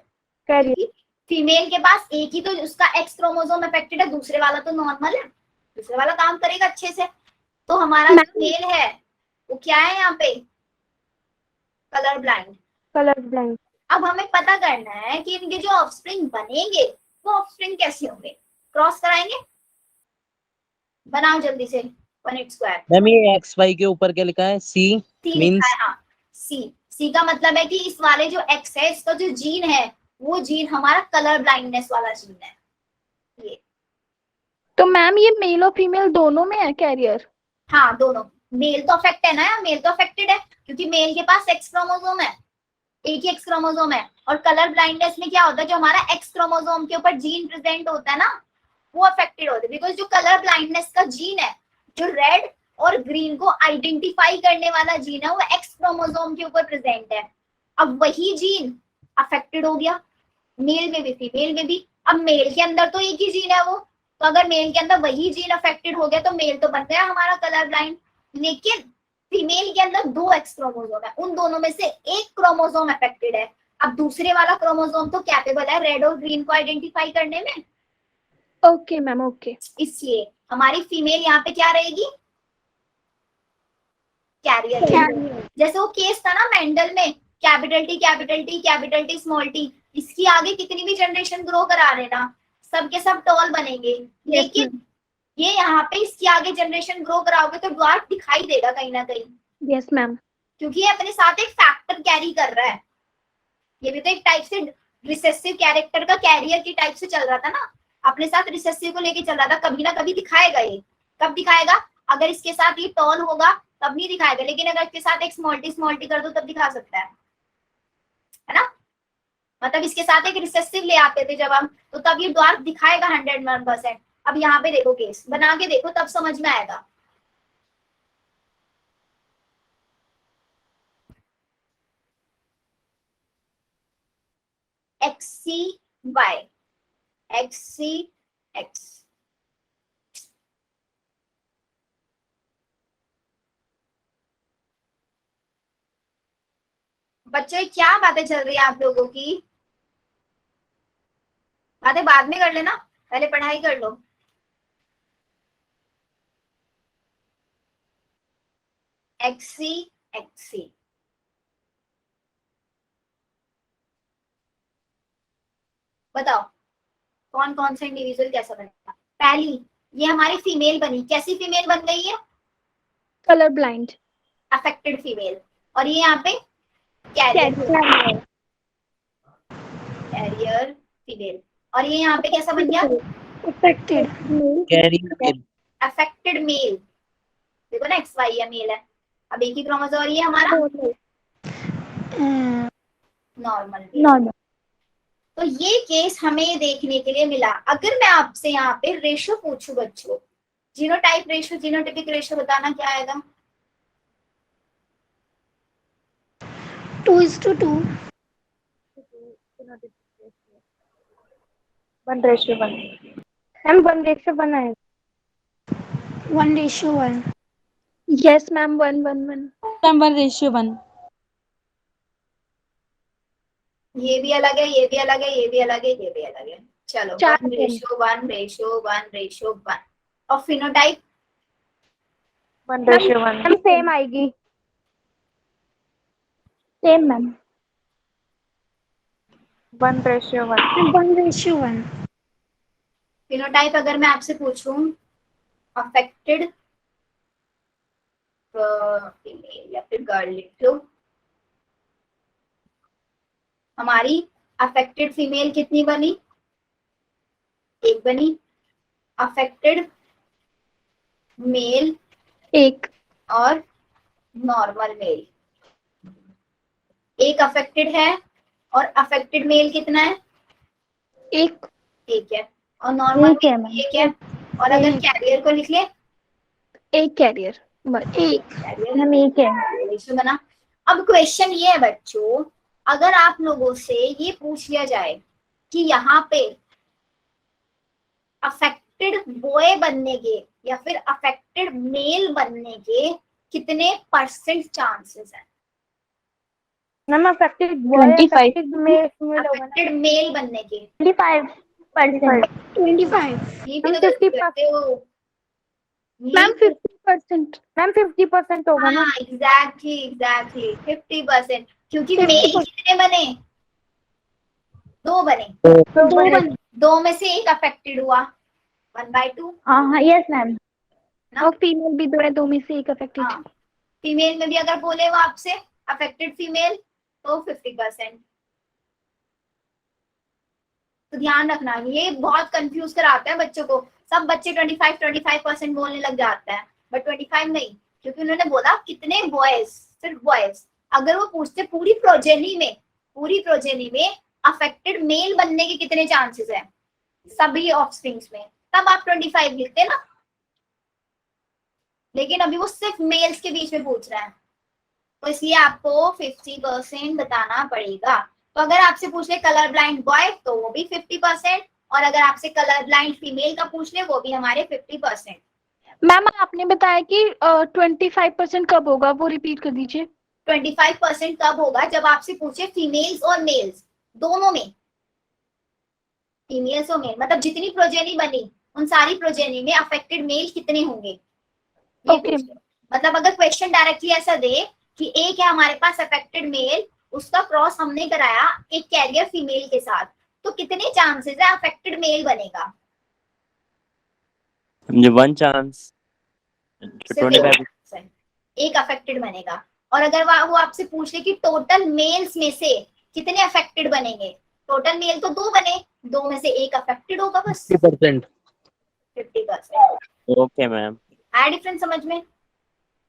फीमेल के पास एक ही तो उसका एक्स क्रोमोसोम अफेक्टेड है, दूसरे वाला तो नॉर्मल है, दूसरे वाला काम करेगा अच्छे से। तो हमारा जो मेल है वो क्या है यहाँ पे, कलर ब्लाइंड। Colour blind. अब हमें पता करना है कि इनके जो ऑफस्प्रिंग बनेंगे वो ऑफस्प्रिंग कैसे होंगे। क्रॉस कराएंगे, बनाओ जल्दी से, 1 स्क्वायर। मैम ये एक्स वाई के ऊपर क्या लिखा है, सी सी लिखा मीन्स है, हाँ सी का मतलब है कि इस वाले जो एक्स है इसका जो जीन है वो जीन हमारा कलर ब्लाइंडनेस वाला जीन है ये। तो मैम ये मेल और फीमेल दोनों में है कैरियर? हाँ दोनों। मेल तो अफेक्ट है ना, मेल तो अफेक्टेड है क्योंकि मेल के पास एक्स क्रोमोसोम है, एक ही एक्स क्रोमोसोम है। और कलर ब्लाइंडनेस में क्या होता है, जो हमारा एक्स क्रोमोसोम के ऊपर जीन प्रेजेंट होता है ना वो अफेक्टेड होता है, बिकॉज जो कलर ब्लाइंडनेस का जीन है, जो रेड और ग्रीन को आइडेंटिफाई करने वाला जीन है, वो एक्स क्रोमोसोम के ऊपर प्रेजेंट है। अब वही जीन अफेक्टेड हो गया, मेल में भी फीमेल में भी। अब मेल के अंदर तो एक ही जीन है वो, तो अगर मेल के अंदर वही जीन अफेक्टेड हो गया तो मेल तो बन गया हमारा कलर ब्लाइंड। लेकिन फीमेल के अंदर 2 एक्स क्रोमोसोम है, उन दोनों में से एक क्रोमोसोम अफेक्टेड है। अब दूसरे वाला क्रोमोसोम तो कैपेबल है रेड और ग्रीन को आइडेंटिफाई करने में। Okay ma'am, okay. इसलिए हमारी फीमेल यहाँ पे क्या रहेगी, कैरियर। जैसे वो केस था ना मेंडल में, capital T capital T capital T small T, इसकी आगे कितनी भी जनरेशन ग्रो करा लेना सब के सब टॉल बनेंगे। लेकिन ये यहाँ पे इसकी आगे जनरेशन ग्रो कराओगे तो ड्वार्फ दिखाई देगा कहीं ना कहीं। Yes ma'am. क्योंकि ये अपने साथ एक फैक्टर कैरी कर रहा है, ये भी तो एक टाइप से रिसेसिव कैरेक्टर का कैरियर की टाइप से चल रहा था ना, अपने साथ रिसेसिव को लेके चल रहा था। कभी ना कभी दिखाएगा ये, कब दिखाएगा, अगर इसके साथ ये टॉल होगा तब नहीं दिखाएगा, लेकिन अगर इसके साथ एक स्मॉल टी कर दो तब दिखा सकता है ना। मतलब इसके साथ एक रिसेसिव ले आते थे जब हम, तो तब ये ड्वार्फ दिखाएगा 101%। अब यहाँ पे देखो, केस बना के देखो तब समझ में आएगा। XCY XCX बच्चे क्या बातें चल रही है आप लोगों की, बातें बाद में कर लेना, पहले पढ़ाई कर लो। XCXC बताओ कौन कौन सा इंडिविजुअल कैसा बनेगा। पहली ये हमारी फीमेल बनी, कैसी फीमेल बन गई है, कलर ब्लाइंड, अफेक्टेड फीमेल। और ये यहाँ पे कैरियर फीमेल। और ये यहाँ पे कैसा बन गया, अफेक्टेड कैरियर अफेक्टेड मेल। देखो ना XY है, मेल है, अब एक ही क्रोमोसोम। और ये हमारा नॉर्मल। तो ये केस हमें देखने के लिए मिला। अगर मैं आपसे यहाँ पे रेशो पूछूं बच्चों, जीनोटाइप रेशो जीनोटिपिक रेशो बताना क्या आएगा, 2:2 1:1 मैम 1:1 है 1:1 यस मैम 1:1 मैम 1:1 ये भी अलग है, ये भी अलग है, ये भी अलग है, ये भी अलग है। चलो 1:1 और फिनोटाइप 1:1 सेम आएगी, सेम मैम 1:1 फिनोटाइप अगर मैं आपसे पूछूं अफेक्टेड फीमेल या फिर गर्ल लिख लो, हमारी अफेक्टेड फीमेल कितनी बनी, एक बनी। अफेक्टेड मेल एक और नॉर्मल मेल, एक अफेक्टेड है और अफेक्टेड मेल कितना है, एक है। और नॉर्मल एक है एक है। और अगर कैरियर को लिख ले, एक कैरियर एक कैरियर हम एक है। रेशो बना। अब क्वेश्चन ये है बच्चों, अगर आप लोगों से ये पूछ लिया जाए कि यहाँ पे अफेक्टेड बॉय बनने के या फिर अफेक्टेड मेल बनने के कितने परसेंट चांसेस हैं, मैम अफेक्टेड 25 अफेक्टेड मेल बनने के 25%, 25 ये भी तो कर सकते हो। मैम 50%, मैम 50% होगा ना? हाँ एग्जैक्टली 50%, क्योंकि 50% मेल कितने बने, 2 बने, तो बने। 2 में से एक अफेक्टेड हुआ 1/2 हाँ यस मैम। ना। और फीमेल भी 2 है, 2 में से एक अफेक्टेड। हाँ फीमेल में भी अगर बोले वो आपसे अफेक्टेड फीमेल तो 50%। तो ध्यान रखना, ये बहुत कंफ्यूज कराता है बच्चों को। सब बच्चे 25% बोलने लग जाते हैं, बट 25 नहीं, क्योंकि उन्होंने बोला कितने बॉयज, सिर्फ बॉयज। अगर वो पूछते पूरी प्रोजेनी में अफेक्टेड मेल बनने के कितने चांसेस है सभी ऑफस्प्रिंग्स में, तब आप 25 लिखते ना, लेकिन अभी वो सिर्फ मेल्स के बीच में पूछ रहा है, तो इसलिए आपको 50% बताना पड़ेगा। तो अगर आपसे पूछ ले कलर ब्लाइंड बॉय तो वो भी 50%, और अगर आपसे कलर ब्लाइंड फीमेल का पूछ ले वो भी हमारे 50%। मैम आपने बताया कि 25% कब होगा, वो रिपीट कर दीजिए। 25% कब होगा, जब आपसे पूछे फीमेल्स और मेल्स दोनों में, फीमेल्स और मेल मतलब जितनी प्रोजेनी बनी उन सारी प्रोजेनी में अफेक्टेड मेल कितने होंगे, ये Okay. पूछ लो। मतलब अगर क्वेश्चन डायरेक्टली ऐसा दे कि एक है हमारे पास अफेक्टेड मेल, उसका क्रॉस हमने कराया एक कैरियर फीमेल के साथ, तो कितने चांसेस है अफेक्टेड मेल बनेगा, मुझे 1 चांस, सिर्फ 25। एक अफेक्टेड बनेगा। और अगर वो आपसे पूछ ले कि टोटल मेल्स में से कितने अफेक्टेड बनेंगे, टोटल मेल तो 2 बने, 2 में से एक अफेक्टेड होगा बस 50%। 50%। Okay ma'am. आया डिफरेंस समझ में?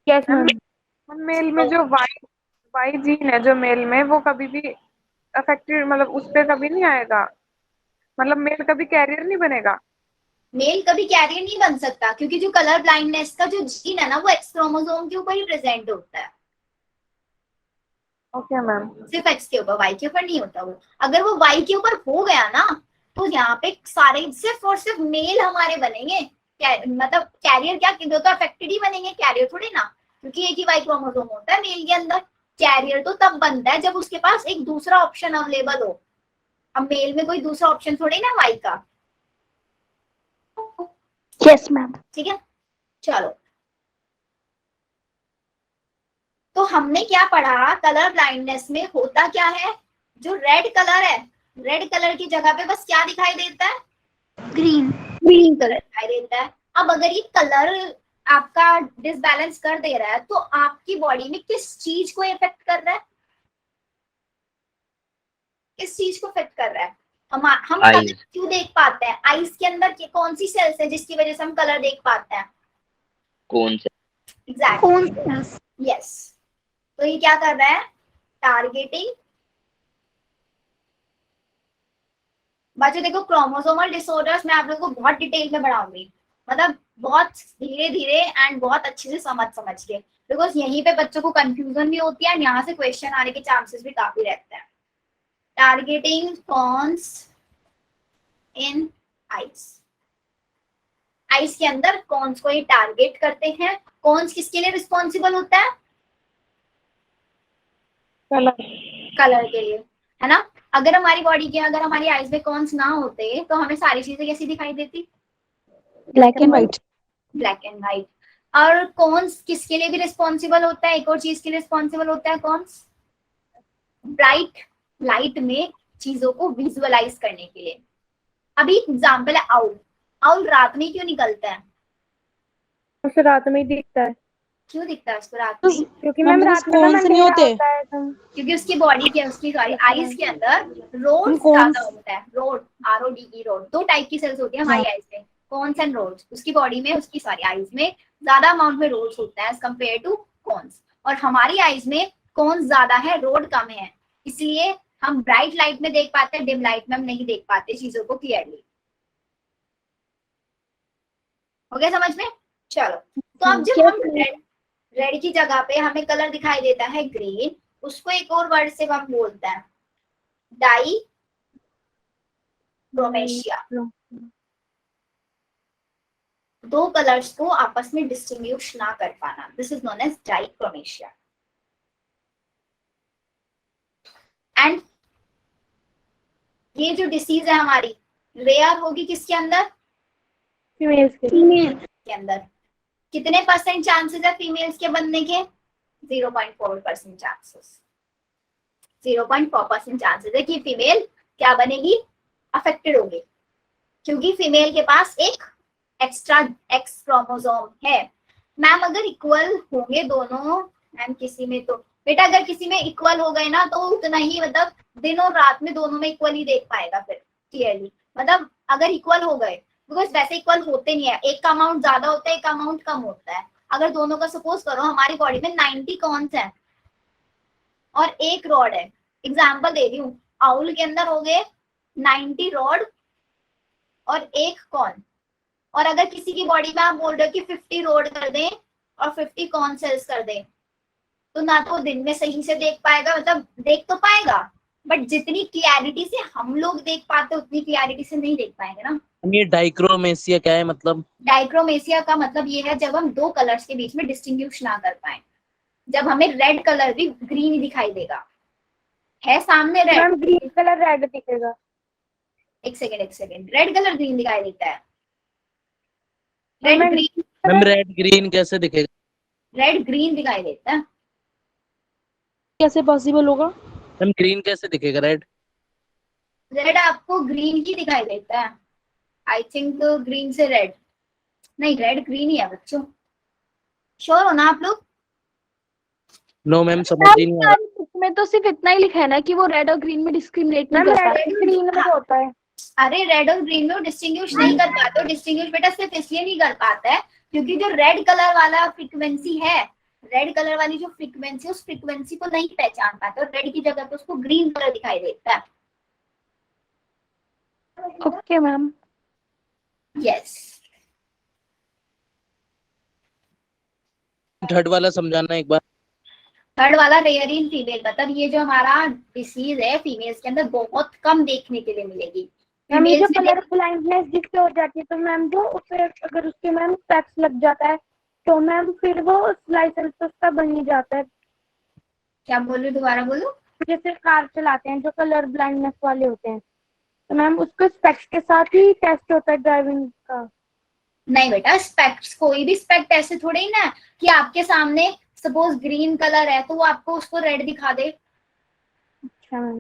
Yes ma'am. मेल में जो वाई जीन है जो मेल में, वो कभी भी अफेक्टेड, मतलब उस पे कभी नहीं आएगा, मतलब मेल कभी कैरियर नहीं बनेगा। मेल कभी कैरियर नहीं बन सकता, क्योंकि जो कलर ब्लाइंडनेस का जो जीन है ना वो एक्स क्रोमोसोम के ऊपर ही प्रेजेंट होता है, ओके मैम। सिर्फ एक्स के ऊपर, वाई के ऊपर नहीं होता वो। अगर वो वाई के ऊपर हो गया ना तो यहाँ पे सारे सिर्फ और सिर्फ मेल हमारे बनेंगे, मतलब कैरियर क्या, वो तो अफेक्टेड ही बनेंगे, कैरियर थोड़ी ना, क्योंकि एक ही वाई क्रोमोसोम होता है मेल के अंदर। कैरियर तो तब बनता है जब उसके पास एक दूसरा ऑप्शन अवेलेबल हो, अब मेल में कोई दूसरा ऑप्शन थोड़ी ना वाई का। Yes ma'am. ठीक है चलो, तो हमने क्या पढ़ा, कलर ब्लाइंडनेस में होता क्या है, जो रेड कलर है, रेड कलर की जगह पे बस क्या दिखाई देता है, ग्रीन कलर दिखाई देता है। अब अगर ये कलर आपका डिसबैलेंस कर दे रहा है तो आपकी बॉडी में किस चीज को इफेक्ट कर रहा है, किस चीज को इफेक्ट कर रहा है, हम कलर क्यों देख पाते हैं, आईज के अंदर कौन सी सेल्स है जिसकी वजह से हम कलर देख पाते हैं, कौन से? Exactly yes. तो ये क्या कर रहा है, टारगेटिंग। बच्चों देखो क्रोमोसोमल डिसऑर्डर्स मैं आप लोगों को बहुत डिटेल में पढ़ाऊंगी, मतलब बहुत धीरे धीरे एंड बहुत अच्छे से समझ के, बिकॉज यहीं पे बच्चों को कंफ्यूजन भी होती है, यहाँ से क्वेश्चन आने के चांसेस भी काफी रहते हैं। टारगेटिंग कॉन्स इन आइस, आइस के अंदर कॉन्स को ही टारगेट करते हैं। कॉन्स किसके लिए रिस्पॉन्सिबल होता है, कलर के लिए, है ना। अगर हमारी बॉडी के, अगर हमारी आईज में कॉन्स ना होते तो हमें सारी चीजें कैसी दिखाई देती, black and white. Black and white. और कॉन्स किसके लिए भी रिस्पॉन्सिबल होता है, एक और चीज के लिए रिस्पॉन्सिबल होता है कॉन्स, ब्राइट लाइट में चीजों को विजुअलाइज करने के लिए। अभी एग्जाम्पल है आउल, आउल रात में क्यों निकलता है, उसे रात में ही दिखता है, क्यों दिखता है उसको रात में, क्योंकि मैम रात में कौन से नहीं होते? होता है तो। क्योंकि उसकी बॉडी के, उसकी सॉरी आईज के अंदर रोड ज्यादा होता है, रोड RODE रोड, 2 टाइप की सेल्स होती है हमारी आईज में, कॉन्स एंड रोड्स। उसकी बॉडी में, उसकी सॉरी आईज में ज्यादा अमाउंट में रोड्स होता है एज कम्पेयर टू कॉन्स, और हमारी आईज में कॉन्स ज्यादा है, रोड कम है, इसलिए हम ब्राइट लाइट में देख पाते हैं, डिम लाइट में हम नहीं देख पाते चीजों को क्लियरली। हो गया समझ में? चलो, तो अब जब हम रेड की जगह पे हमें कलर दिखाई देता है ग्रीन, उसको एक और वर्ड से हम बोलते हैं डाई क्रोमेशिया। 2 कलर्स को आपस में डिस्टिंग्विश ना कर पाना, this is known as dichromasia. And ये जो डिसीज है हमारी रेयर होगी किसके अंदर, फीमेल के अंदर, कितने परसेंट चांसेस है फीमेल्स के बनने के? 0.4% चांसेस, 0.4% चांसेस है कि फीमेल क्या बनेगी, अफेक्टेड होगी, क्योंकि फीमेल के पास एक एक्स्ट्रा एक्स क्रोमोसोम है। मैम अगर इक्वल होंगे दोनों, मैम किसी में तो बेटा अगर किसी में इक्वल हो गए ना तो उतना ही मतलब दिन और रात में दोनों में इक्वल ही देख पाएगा फिर क्लियरली, मतलब अगर इक्वल हो गए, बिकॉज वैसे इक्वल होते नहीं है, एक का अमाउंट ज्यादा होता है, एक का अमाउंट कम होता है। अगर दोनों का सपोज करो हमारी बॉडी में 90 कॉन्स है और एक रॉड है, एग्जाम्पल दे रही हूँ, आउल के अंदर हो गए 90 रॉड और एक कॉन, और अगर किसी की बॉडी में आप बोल रहे हो कि 50 रॉड कर दें और 50 कॉन सेल्स कर दें, तो ना तो दिन में सही से देख पाएगा, मतलब देख तो पाएगा बट जितनी क्लैरिटी से हम लोग देख पाते उतनी क्लैरिटी से नहीं देख पाएंगे ना। ये डाइक्रोमेसिया क्या है मतलब? डाइक्रोमेसिया का मतलब ये है जब हम दो कलर्स के बीच में डिस्टिंग्विश ना कर पाए, जब हमें रेड कलर भी ग्रीन ही दिखाई देगा, है सामने red, ma'am green colour red दिखेगा। एक सेकेंड, रेड कलर ग्रीन दिखाई देता है, red ma'am green, ma'am red green कैसे दिखेगा? रेड ग्रीन दिखाई देता है। कैसे पॉसिबल होगा? मैम ग्रीन कैसे दिखेगा? रेड रेड आपको ग्रीन ही दिखाई देता है, आई थिंक ग्रीन से रेड, नहीं रेड ग्रीन ही है बच्चों, श्योर हो ना आप लोग? नो मैम समझ ही नहीं आ रहा। में तो सिर्फ इतना ही लिखा है ना कि वो रेड और ग्रीन में डिस्क्रिमिनेट नहीं मैम करता। रेड ग्रीन में हाँ। होता है। अरे रेड और ग्रीन में डिस्टिंग्विश नहीं कर पाते, डिस्टिंग्विश बेटा सिर्फ इसलिए नहीं कर पाता है क्योंकि जो रेड कलर वाला फ्रीक्वेंसी है, रेड कलर वाली जो फ्रीक्वेंसी है उस फ्रीक्वेंसी को नहीं पहचान पाते, और रेड की जगह पे उसको ग्रीन कलर दिखाई देता है। Okay ma'am. यस, थर्ड वाला समझाना एक बार। थर्ड वाला रेयर इन फीमेल, मतलब ये जो हमारा डिसीज है फीमेल्स के अंदर बहुत कम देखने के लिए मिलेगी। मैम ये जो फीमेल्स में कलर ब्लाइंडनेस जिससे हो जाती है, तो मैम जो उसे अगर उसके मैम स्पेक्स लग जाता है तो मैम फिर वो लाइसेंस उसका बन ही जाता है। क्या बोल रहे, दोबारा बोलो। जैसे कार चलाते हैं जो कलर ब्लाइंडनेस वाले होते हैं, तो मैम उसको स्पेक्स के साथ ही टेस्ट होता है ड्राइविंग का। नहीं बेटा, स्पेक्ट्स कोई भी स्पेक्ट ऐसे थोड़े ही ना कि आपके सामने सपोज ग्रीन कलर है तो वो आपको उसको रेड दिखा दे। अच्छा मैम।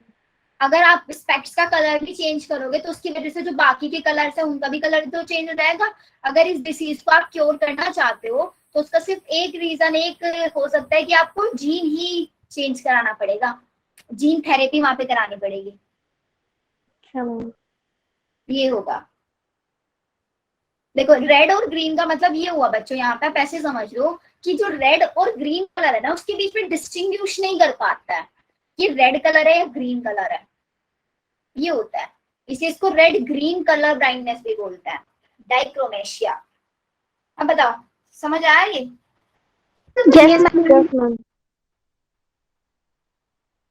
अगर आप स्पेक्ट्स का कलर भी चेंज करोगे तो उसकी वजह से जो बाकी के कलर्स है उनका भी कलर तो चेंज हो जाएगा। अगर इस डिसीज को आप क्योर करना चाहते हो तो उसका सिर्फ एक रीजन एक हो सकता है कि आपको जीन ही चेंज कराना पड़ेगा, जीन थेरेपी वहां पे करानी पड़ेगी, अच्छा मैम। ये होगा। देखो रेड और ग्रीन का मतलब ये हुआ बच्चों, यहाँ पे आप ऐसे समझ लो कि जो रेड और ग्रीन कलर है ना उसके बीच में डिस्टिंग्विश नहीं कर पाता है कि रेड कलर है या ग्रीन कलर है, ये होता है, इसे इसको रेड ग्रीन कलर ब्लाइंडनेस भी बोलते हैं, डाइक्रोमेशिया। अब बताओ समझ आया ये? Yes ma'am.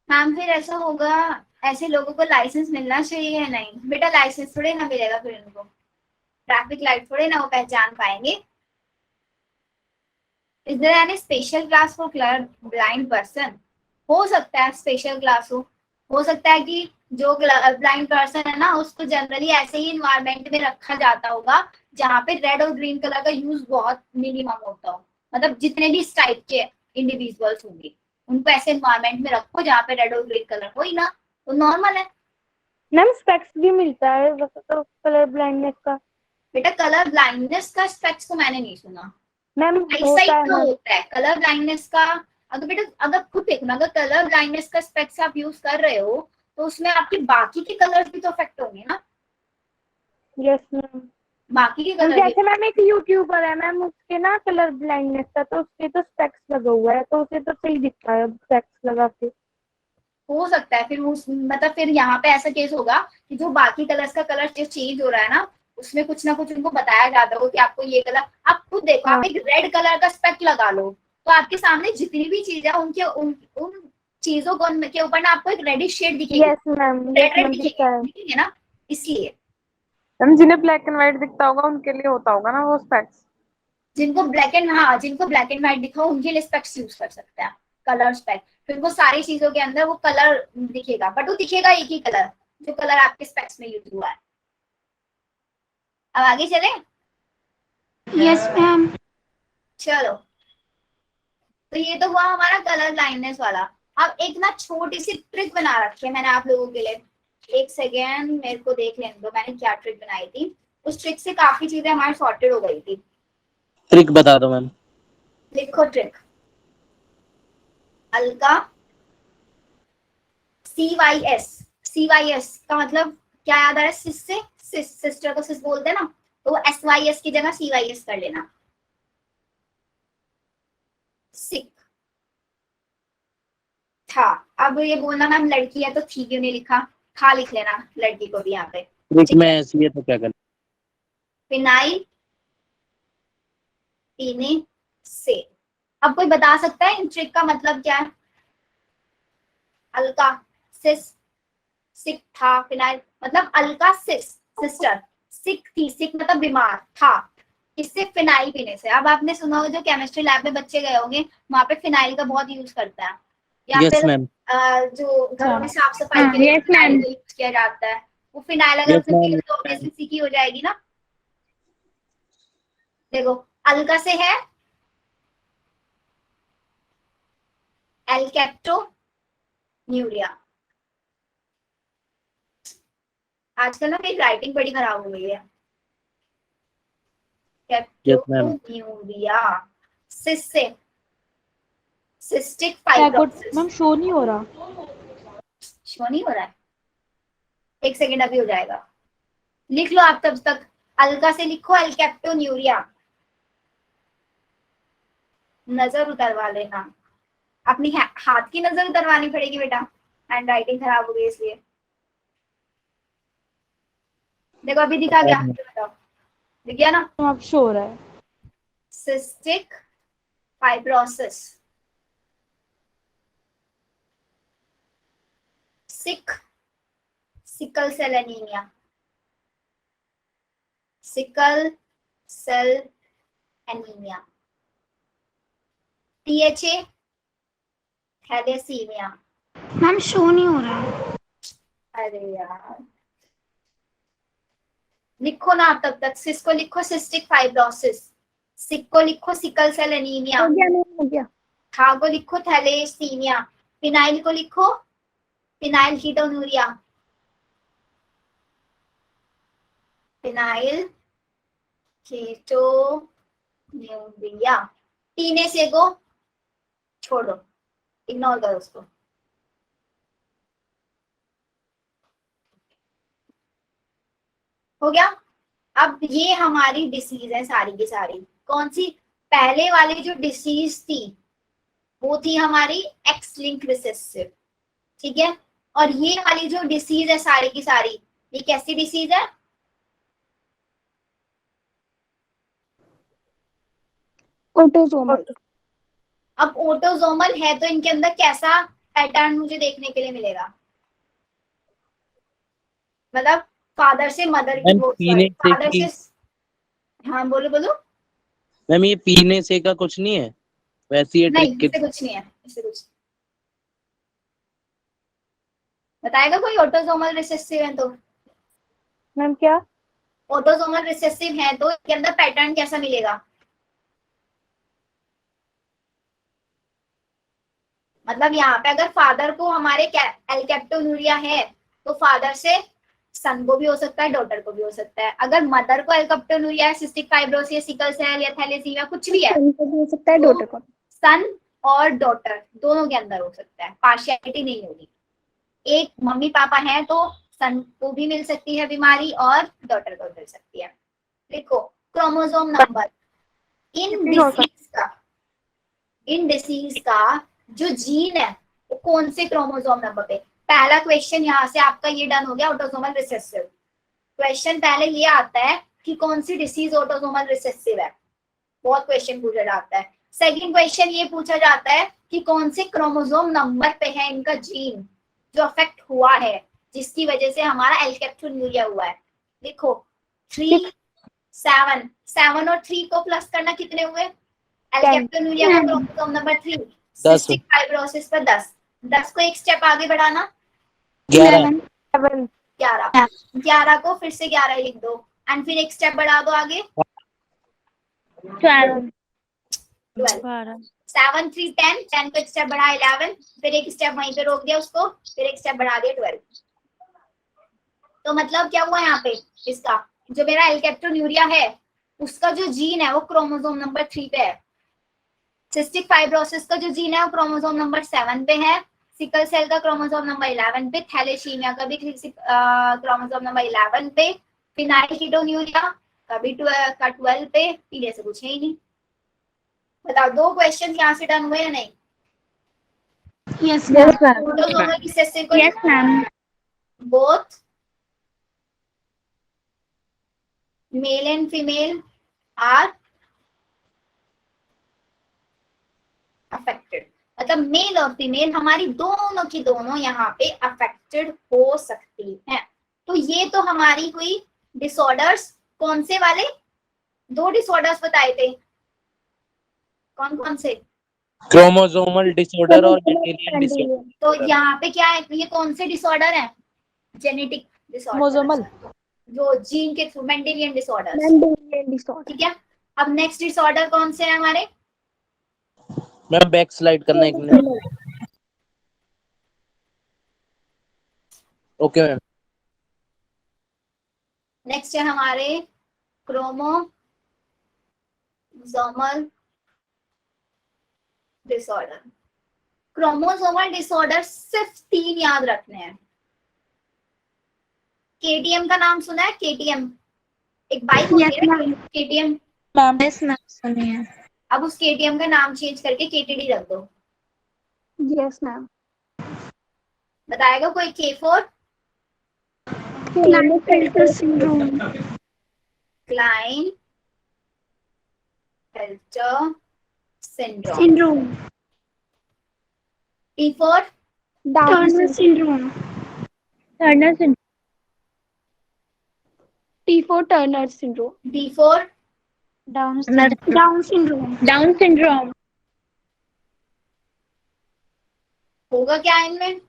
मैम फिर ऐसा होगा, ऐसे लोगों को लाइसेंस मिलना चाहिए या नहीं? बेटा लाइसेंस थोड़े ना मिलेगा फिर उनको, ट्रैफिक लाइट थोड़े ना वो पहचान पाएंगे। Is there any special class for colour blind person? हो सकता है स्पेशल क्लास हो सकता है कि जो ब्लाइंड पर्सन है ना उसको जनरली ऐसे ही इन्वायरमेंट में रखा जाता होगा जहाँ पे रेड और ग्रीन कलर का यूज बहुत मिनिमम होता हो, मतलब जितने भी इस टाइप के इंडिविजुअल्स होंगे उनको ऐसे इन्वायरमेंट में रखो जहाँ पे रेड और ग्रीन कलर हो ही ना, तो नॉर्मल है। मैम स्पेक्स भी मिलता है वैसे तो कलर ब्लाइंडनेस का। बेटा कलर ब्लाइंडनेस का स्पेक्स को मैंने नहीं सुना, मैम ऐसा होता ही है तो मैम। होता है कलर ब्लाइंडनेस का। अगर बेटा अगर खुद देखना, अगर कलर ब्लाइंडनेस का स्पेक्स आप यूज कर रहे हो तो उसमें आपके बाकी के कलर्स भी तो अफेक्ट होंगे ना, यस मैम। बाकी के मैम कलर भी। जैसे मैम एक यूट्यूबर है मैम, उसके ना कलर ब्लाइंडनेस था तो उसके तो स्पेक्स लगा हुआ है तो उसे तो सही दिखता है स्पेक्स लगा के। हो सकता है फिर उस मतलब फिर यहाँ पे ऐसा केस होगा कि जो बाकी कलर्स का कलर जो चेंज हो रहा है ना उसमें कुछ ना कुछ उनको बताया जाता होगा कि आपको ये कलर, आप खुद देखो आप एक रेड कलर का स्पेक्ट लगा लो तो आपके सामने जितनी भी चीजें उनके उन चीजों के ऊपर ना आपको एक रेडिश शेड दिखेगी, यस मैम। रेड रेड दिखता है। दिखेंगे ना, इसलिए। मैम जिन्हें ब्लैक एंड व्हाइट दिखता होगा उनके लिए होता होगा ना वो स्पेक्स। जिनको ब्लैक एंड, हाँ जिनको ब्लैक एंड व्हाइट दिखा उनके लिए स्पेक्स यूज कर सकते हैं, कलर स्पेक्ट। फिर वो सारी चीजों के अंदर वो कलर दिखेगा बट वो दिखेगा एक ही कलर जो कलर आपके स्पेक्स में यूज हुआ है। अब आगे चले। Yes ma'am. चलो, तो ये तो हुआ हमारा कलर ब्लाइंडनेस वाला। अब एक ना छोटी सी ट्रिक बना रखी है मैंने आप लोगों के लिए। एक सेकेंड, मेरे को देख लेने दो मैंने क्या ट्रिक बनाई थी। उस ट्रिक से काफी चीजें हमारी सॉर्टेड हो गई थी। ट्रिक बता दो मैम। लिखो ट्रिक, अलका CYS। CYS का मतलब क्या याद आ रहा है? सिस से, सिस्टर को सिस बोलते हैं ना, तो वो SYS की जगह CYS कर लेना। सिक था। अब ये बोलना मैम लड़की है तो थी क्यों नहीं लिखा, था लिख लेना लड़की को भी यहाँ पे। ट्रिक में ऐसी है तो क्या करें? फिनाइल पीने से। अब कोई बता सकता है इन ट्रिक का मतलब क्या है? अलका सिस, सिक था, फिनाइल मतलब अलका सिस सिस्टर, सिक थी, सिक मतलब बीमार था, इससे फिनाइल पीने से। अब आपने सुना होगा जो केमिस्ट्री लैब में बच्चे गए होंगे वहां पे फिनाइल का बहुत यूज करता है, या यस फिर मैम। जो घरों में साफ सफाई के लिए yes, फिनाइल ma'am. का यूज किया जाता है। वो फिनाइल अगर यस उसमें मैम। पी तो ऑब्वियसली सिक ही हो जाएगी ना। देखो अलका से है एल्केप्टोन्यूरिया। आजकल ना मेरी राइटिंग बड़ी खराब हो गई है। Yes ma'am. कैप्टोन्यूरिया। सिस से सिस्टिक क्या गुड फाइब्रोसिस। मैम, शो नहीं हो रहा। शो नहीं हो रहा है? एक सेकेंड, अभी हो जाएगा। लिख लो आप तब तक, अलका से लिखो एल्केप्टोन्यूरिया। नजर उतरवा लेना अपनी, हाथ की नजर उतरवानी पड़ेगी बेटा, हैंड राइटिंग खराब हो गई इसलिए। देखो अभी दिखा क्या, बताओ दिख गया ना? अब शो हो रहा है। Cystic fibrosis. Sick, sickle cell anaemia. Sickle cell anaemia. THA thalassaemia. Ma'am show नहीं हो रहा है। अरे यार, लिखो ना आप तब तक। सिस को लिखो सिस्टिक फाइब्रोसिस, सिक को लिखो सिकल सेल एनीमिया, हो गया नहीं हो गया। था को लिखो थैलेसीमिया, फिनाइल को लिखो फिनाइल कीटोनूरिया। Phenyl ketonuria. पीने से को छोड़ो, इग्नोर करो उसको। हो गया? अब ये हमारी डिसीज है सारी की सारी। कौन सी? पहले वाली जो डिसीज थी वो थी हमारी एक्स लिंक रिसेसिव, ठीक है। और ये वाली जो डिसीज है सारी की सारी, ये कैसी डिसीज है? ऑटोसोमल। अब ऑटोसोमल है तो इनके अंदर कैसा पैटर्न मुझे देखने के लिए मिलेगा? मतलब फादर से मदर की, मैम वो पीने सॉरी से फादर की, से, हाँ बोलो बोलो। मैम ये पीने से का कुछ नहीं है, वैसी है नहीं ट्रिक इससे कुछ नहीं है, इससे कुछ बताएगा कोई? ऑटोसोमल रिसेसिव है तो, मैम क्या? ऑटोसोमल रिसेसिव है तो इसके अंदर पैटर्न कैसा मिलेगा? मतलब यहाँ पे अगर फादर को हमारे एल्केप्टोन्यूरिया है तो फादर से सन को भी हो सकता है, डॉटर को भी हो सकता है। अगर मदर को एल्केप्टोन्यूरिया है, सिस्टिक फाइब्रोसिस, सिकल सेल या थैलेसीमिया कुछ भी है, सन को भी हो सकता है, तो डॉटर को। सन और डॉटर दोनों के अंदर हो सकता है, पार्शियलिटी नहीं होगी। एक मम्मी पापा हैं तो सन को भी मिल सकती है बीमारी और डॉटर को मिल सकती है। देखो क्रोमोसोम नंबर इन डिसीज का जो जीन है वो कौन से क्रोमोसोम नंबर पे? पहला क्वेश्चन यहाँ से आपका ये डन हो गया, ऑटोसोमल रिसेसिव। क्वेश्चन पहले ये आता है कि कौन सी डिसीज ऑटोसोमल रिसेसिव है, बहुत क्वेश्चन पूछा जाता है। सेकंड क्वेश्चन ये पूछा जाता है कि कौन से क्रोमोसोम नंबर पे है इनका जीन जो अफेक्ट हुआ है, जिसकी वजह से हमारा एल्केप्टोन्यूरिया हुआ है। देखो 3 7 7 और 3 को प्लस करना कितने हुए? एल्केप्टोन्यूरिया का क्रोमोसोम नंबर 3, 10। सिस्टिक फाइब्रोसिस पर 10। 10 को एक स्टेप आगे बढ़ाना 11। 11। 11 को फिर से 11 लिख दो एंड फिर एक स्टेप बढ़ा दो आगे 12 7 3 10 10 को एक स्टेप बढ़ा 11 फिर एक स्टेप वहीं पे रोक दिया उसको फिर एक स्टेप बढ़ा दिया 12। तो मतलब क्या हुआ यहाँ पे इसका जो मेरा एल्केप्टोन्यूरिया है उसका जो जीन है वो क्रोमोसोम नंबर 3 पे है। सिस्टिक फाइब्रोसिस का जो जीन है वो क्रोमोसोम नंबर 7 पे है। सिकल सेल का क्रोमोसोम नंबर 11 पे। थैलेसीमिया का भी क्रोमोसोम नंबर 11 पे। फिनाइलकीटोन्यूरिया का भी 12 पे। पीले से पूछे ही नहीं। बताओ 2 क्वेश्चन यहाँ से डन हुए या नहीं? यस ऑटोसोमल रिसेसिव को yes ma'am. both male and female are affected। मतलब मेल और फीमेल हमारी दोनों की दोनों यहाँ पे अफेक्टेड हो सकती हैं। तो ये तो हमारी हुई डिसऑर्डर्स। कौन से वाले? 2 डिसऑर्डर्स बताए थे। कौन कौन से? क्रोमोसोमल डिसऑर्डर और मेंडेलियन डिसऑर्डर। तो यहाँ पे क्या है? ये कौन से डिसऑर्डर है? जेनेटिक डिसऑर्डर क्रोमोसोमल जो जीन के through Mendelian disorder. Mendelian disorder. ठीक है। अब नेक्स्ट डिसऑर्डर कौन से हैं हमारे? मैम बैक स्लाइड करना एक मिनट। Okay ma'am. नेक्स्ट है हमारे क्रोमोसोमल डिसऑर्डर। क्रोमोसोमल डिसऑर्डर सिर्फ 3 याद रखने हैं। केटीएम का नाम सुना है? केटीएम एक बाइक होती है ना, केटीएम। मैम यस मैम सुनिए। अब उस केटीएम का नाम चेंज करके केटीडी रख दो। Yes ma'am. बताएगा कोई? K4 Klinefelter syndrome. Klinefelter syndrome. Syndrome. T4 Turner syndrome. Turner syndrome. T4 Turner syndrome. D4 Down syndrome. Down syndrome. होगा क्या इनमें?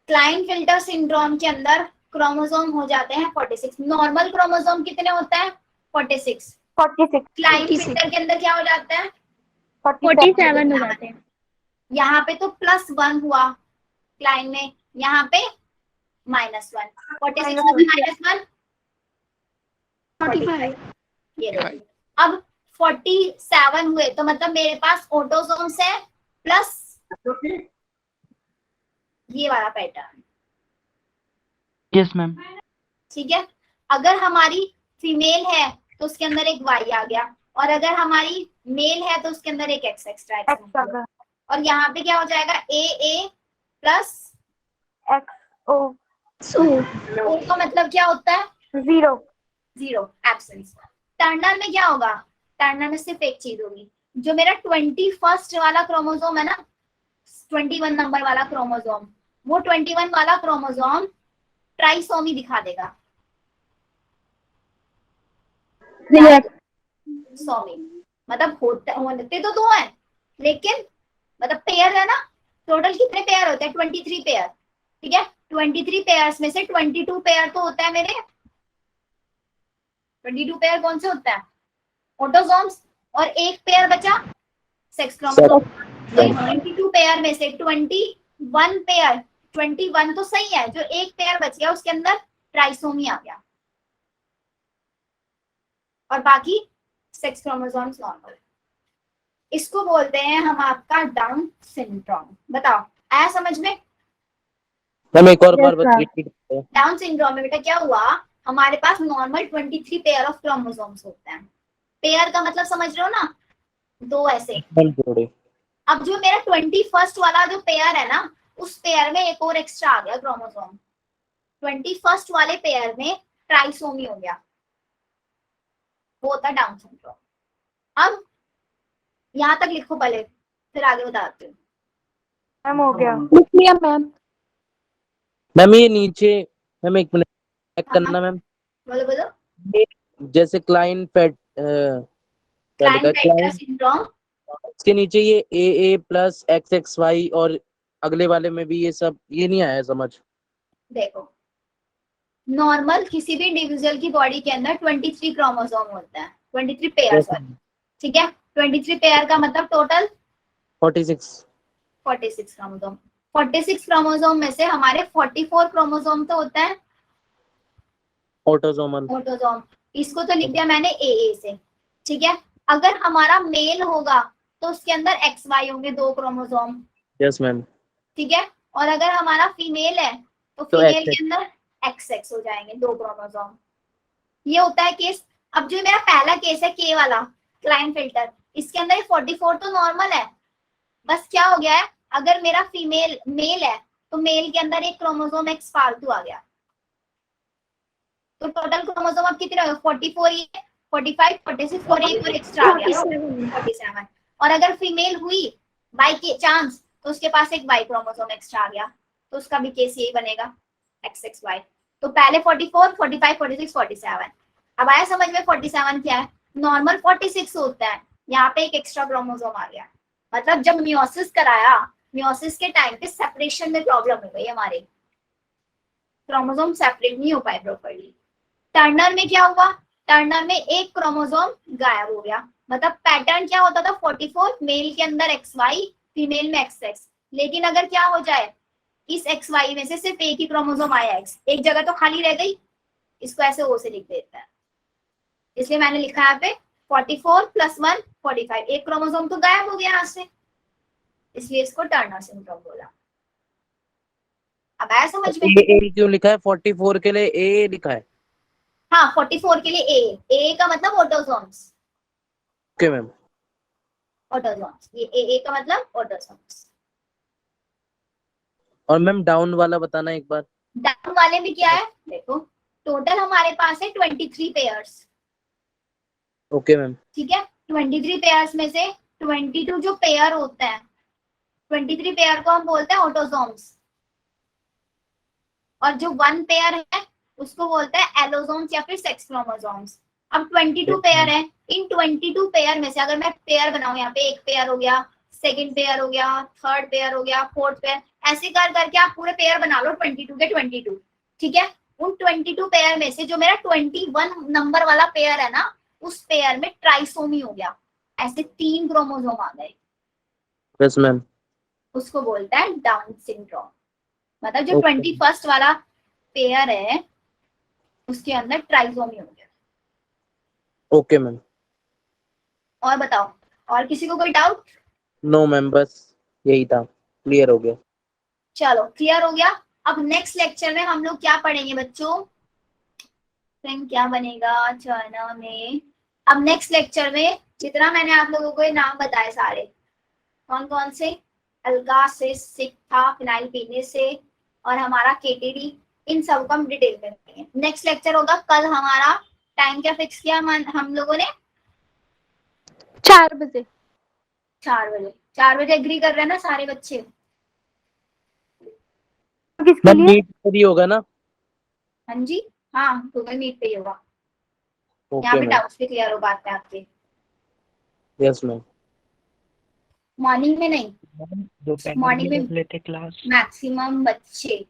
क्लाइनफेल्टर सिंड्रोम के अंदर क्रोमोसोम हो जाते हैं 46। नॉर्मल क्रोमोसोम कितने होते हैं? 46। 46। क्लाइनफेल्टर के अंदर क्या हो जाता है? 47 हो जाते हैं। यहाँ पे तो +1 हुआ क्लाइन में, यहाँ पे -1। 46 में -1 45। ये देखो। अब 47 हुए तो मतलब मेरे पास ऑटोसोम्स है प्लस ये वाला पैटर्न। Yes ma'am. ठीक है। अगर हमारी फीमेल है तो उसके अंदर एक Y आ गया और अगर हमारी मेल है तो उसके अंदर एक X एक्स्ट्रा X। और यहाँ पे क्या हो जाएगा? AA plus XO। O का मतलब क्या होता है? 0। एब्सेंस। टर्नर में क्या होगा? टर्नर में सिर्फ एक चीज होगी। जो मेरा 21 वाला क्रोमोसोम है ना, 21 नंबर वाला क्रोमोसोम, वो 21 वाला क्रोमोसोम ट्राइसोमी दिखा देगा। सोमी मतलब होते तो 2 हैं लेकिन मतलब पेयर है ना। टोटल कितने पेयर होते हैं? 23 पेयर। ठीक है। 23 पेयर्स में से 22 पेयर तो होता है मेरे। 22 पेयर कौन से होता है? ऑटोसोम्स। और एक पेयर बचा सेक्स क्रोमोसोम। 22 पेयर में से 21 पेयर, 21 तो सही है, जो एक पेयर बच गया उसके अंदर ट्राइसोमी आ गया और बाकी सेक्स क्रोमोसोम्स नॉर्मल। इसको बोलते हैं हम आपका डाउन सिंड्रोम। बताओ आया समझ में? मैम एक और बार बताइए। डाउन सिंड्रोम में बेटा क्या हुआ? हमारे पास नॉर्मल 23 पेयर ऑफ क्रोमोसोम्स होते हैं। पेयर का मतलब समझ रहे हो ना? 2 ऐसे। अब जो मेरा 21 वाला जो पेयर है ना, उस पेयर में एक और एक्स्ट्रा आ गया क्रोमोसोम। 21 वाले पेयर में ट्राइसोमी हो गया, वो होता है डाउन सिंड्रोम। अब यहाँ तक लिखो पहले, फिर आगे बताती हूँ। मैम हो गया। लिख लिया मैम। मैम ये नीचे, मैम एक मिनट चेक करना मैम। बोलो बोलो। जैसे क्लाइन फेट क्या लिखा है? Klinefelter syndrome. इसके नीचे ये AA प्लस XXY और अगले वाले में भी ये सब, ये नहीं आया समझ। देखो नॉर्मल किसी भी इंडिविजुअल की बॉडी के अंदर 23 क्रोमोसोम होते हैं, 23 पेयर सॉरी। ठीक है, 23 पेयर का मतलब टोटल 46। 46 क्रोमोसोम। 46 क्रोमोसोम में से हमारे 44 क्रोमोसोम तो होता है ऑटोसोमल। ऑटोसोम, इसको तो लिख दिया मैंने ए से। ठीक है, अगर हमारा मेल होगा तो उसके अंदर एक्स वाई होंगे 2 क्रोमोसोम। Yes ma'am. ठीक है, और अगर हमारा फीमेल है तो तो फीमेल XX। के अंदर एक्स हो जाएंगे 2 क्रोमोसोम। ये होता है केस। अब जो मेरा पहला केस है के वाला क्लाइनफिल्टर, इसके अंदर 44 तो नॉर्मल है, बस क्या हो गया है, अगर मेरा फीमेल मेल है तो मेल के अंदर एक क्रोमोसोम एक्स फालतू आ गया, तो टोटल क्रोमोसोम अब कितने हो गए, 44 ही है, 45 46 और एक और एक्स्ट्रा आ गया 47। और अगर फीमेल हुई बाई के चांस तो उसके पास एक वाई क्रोमोसोम एक्स्ट्रा आ गया, तो उसका भी केस यही बनेगा XXY। तो पहले 44 45 46 47। अब आया समझ में 47 क्या है, नॉर्मल 46 होता है, यहाँ पे एक एक्स्ट्रा क्रोमोसोम आ गया, मतलब जब मियोसिस कराया, मियोसिस के टाइम पे सेपरेशन में प्रॉब्लम हो गई, हमारे क्रोमोसोम सेपरेट नहीं हो पाए प्रॉपर्ली। टर्नर में क्या हुआ, टर्नर में एक क्रोमोसोम गायब हो गया, मतलब पैटर्न क्या होता था 44 मेल के अंदर XY, फीमेल में XX। लेकिन अगर क्या हो जाए, इस XY में से सिर्फ एक ही क्रोमोसोम आया X, एक जगह तो खाली रह गई, इसको ऐसे O से लिख देता है, इसलिए मैंने लिखा है यहाँ पे 44 + 1 45, एक क्रोमोसोम तो गायब हो गया यहाँ से, इसलिए इसको टर्नर सिंड्रोम बोला। अब आया समझ में? ए क्यों लिखा है? 44 के लिए ए लिखा है। हाँ, 44 के लिए ए का मतलब ऑटोसोम्स, ओके मैम। ऑटोसोम्स, ये ए का मतलब ऑटोसोम्स। और मैम डाउन वाला बताना एक बार। डाउन वाले में क्या है, देखो टोटल हमारे पास है 23 पेयर्स। Okay ma'am. ठीक है, 23 पेयर्स में से 22 जो पेयर होता है, 23 पेयर को हम बोलते हैं ऑटोसोम्स, और जो 1 पेयर है उसको बोलते हैं एलोसोम्स या फिर सेक्स क्रोमोसोम्स। अब 22 पेयर है, इन 22 पेयर में से अगर मैं पेयर बनाऊं, यहाँ पे एक पेयर हो गया, सेकंड पेयर हो गया, थर्ड पेयर हो गया, फोर्थ पेयर, ऐसे कर करके आप पूरे पेयर बना लो 22 के 22। ठीक है, उन 22 पेयर में से जो मेरा 21 नंबर वाला पेयर है ना, उस पेयर में ट्राइसोमी हो गया, ऐसे 3 क्रोमोसोम आ गए, यस मैम। उसको बोलता है डाउन सिंड्रोम। मतलब जो Okay. 21 वाला पेयर है उसके अंदर ट्राइसोमी हो गया। Okay ma'am. और बताओ, और किसी को कोई डाउट? नो मैम, बस यही था, क्लियर हो गया। चलो क्लियर हो गया। अब नेक्स्ट लेक्चर में हम लोग क्या पढ़ेंगे बच्चों, फिर क्या बनेगा चाइना में। अब नेक्स्ट लेक्चर में जितना मैंने आप लोगों को ये नाम बताए सारे, कौन कौन से, अलगा से, सिक्था, फिनाइल पीने से, और हमारा केटीडी, इन सब को हम डिटेल में देखेंगे। नेक्स्ट लेक्चर होगा कल हमारा, टाइम क्या फिक्स किया हम लोगों ने, 4 बजे। 4 बजे। 4 बजे एग्री कर रहे हैं ना सारे बच्चे? किसके मैम लिए? मीट फ्री होगा ना? हाँ जी, हाँ गूगल मीट पे ही होगा, यहाँ ओके पे मैम। डाउट्स भी क्लियर हो पाते हैं आपके। Yes ma'am. मॉर्निंग में नहीं, दोपहर मॉर्निंग में में रख लेते क्लास। मैक्सिमम बच्चे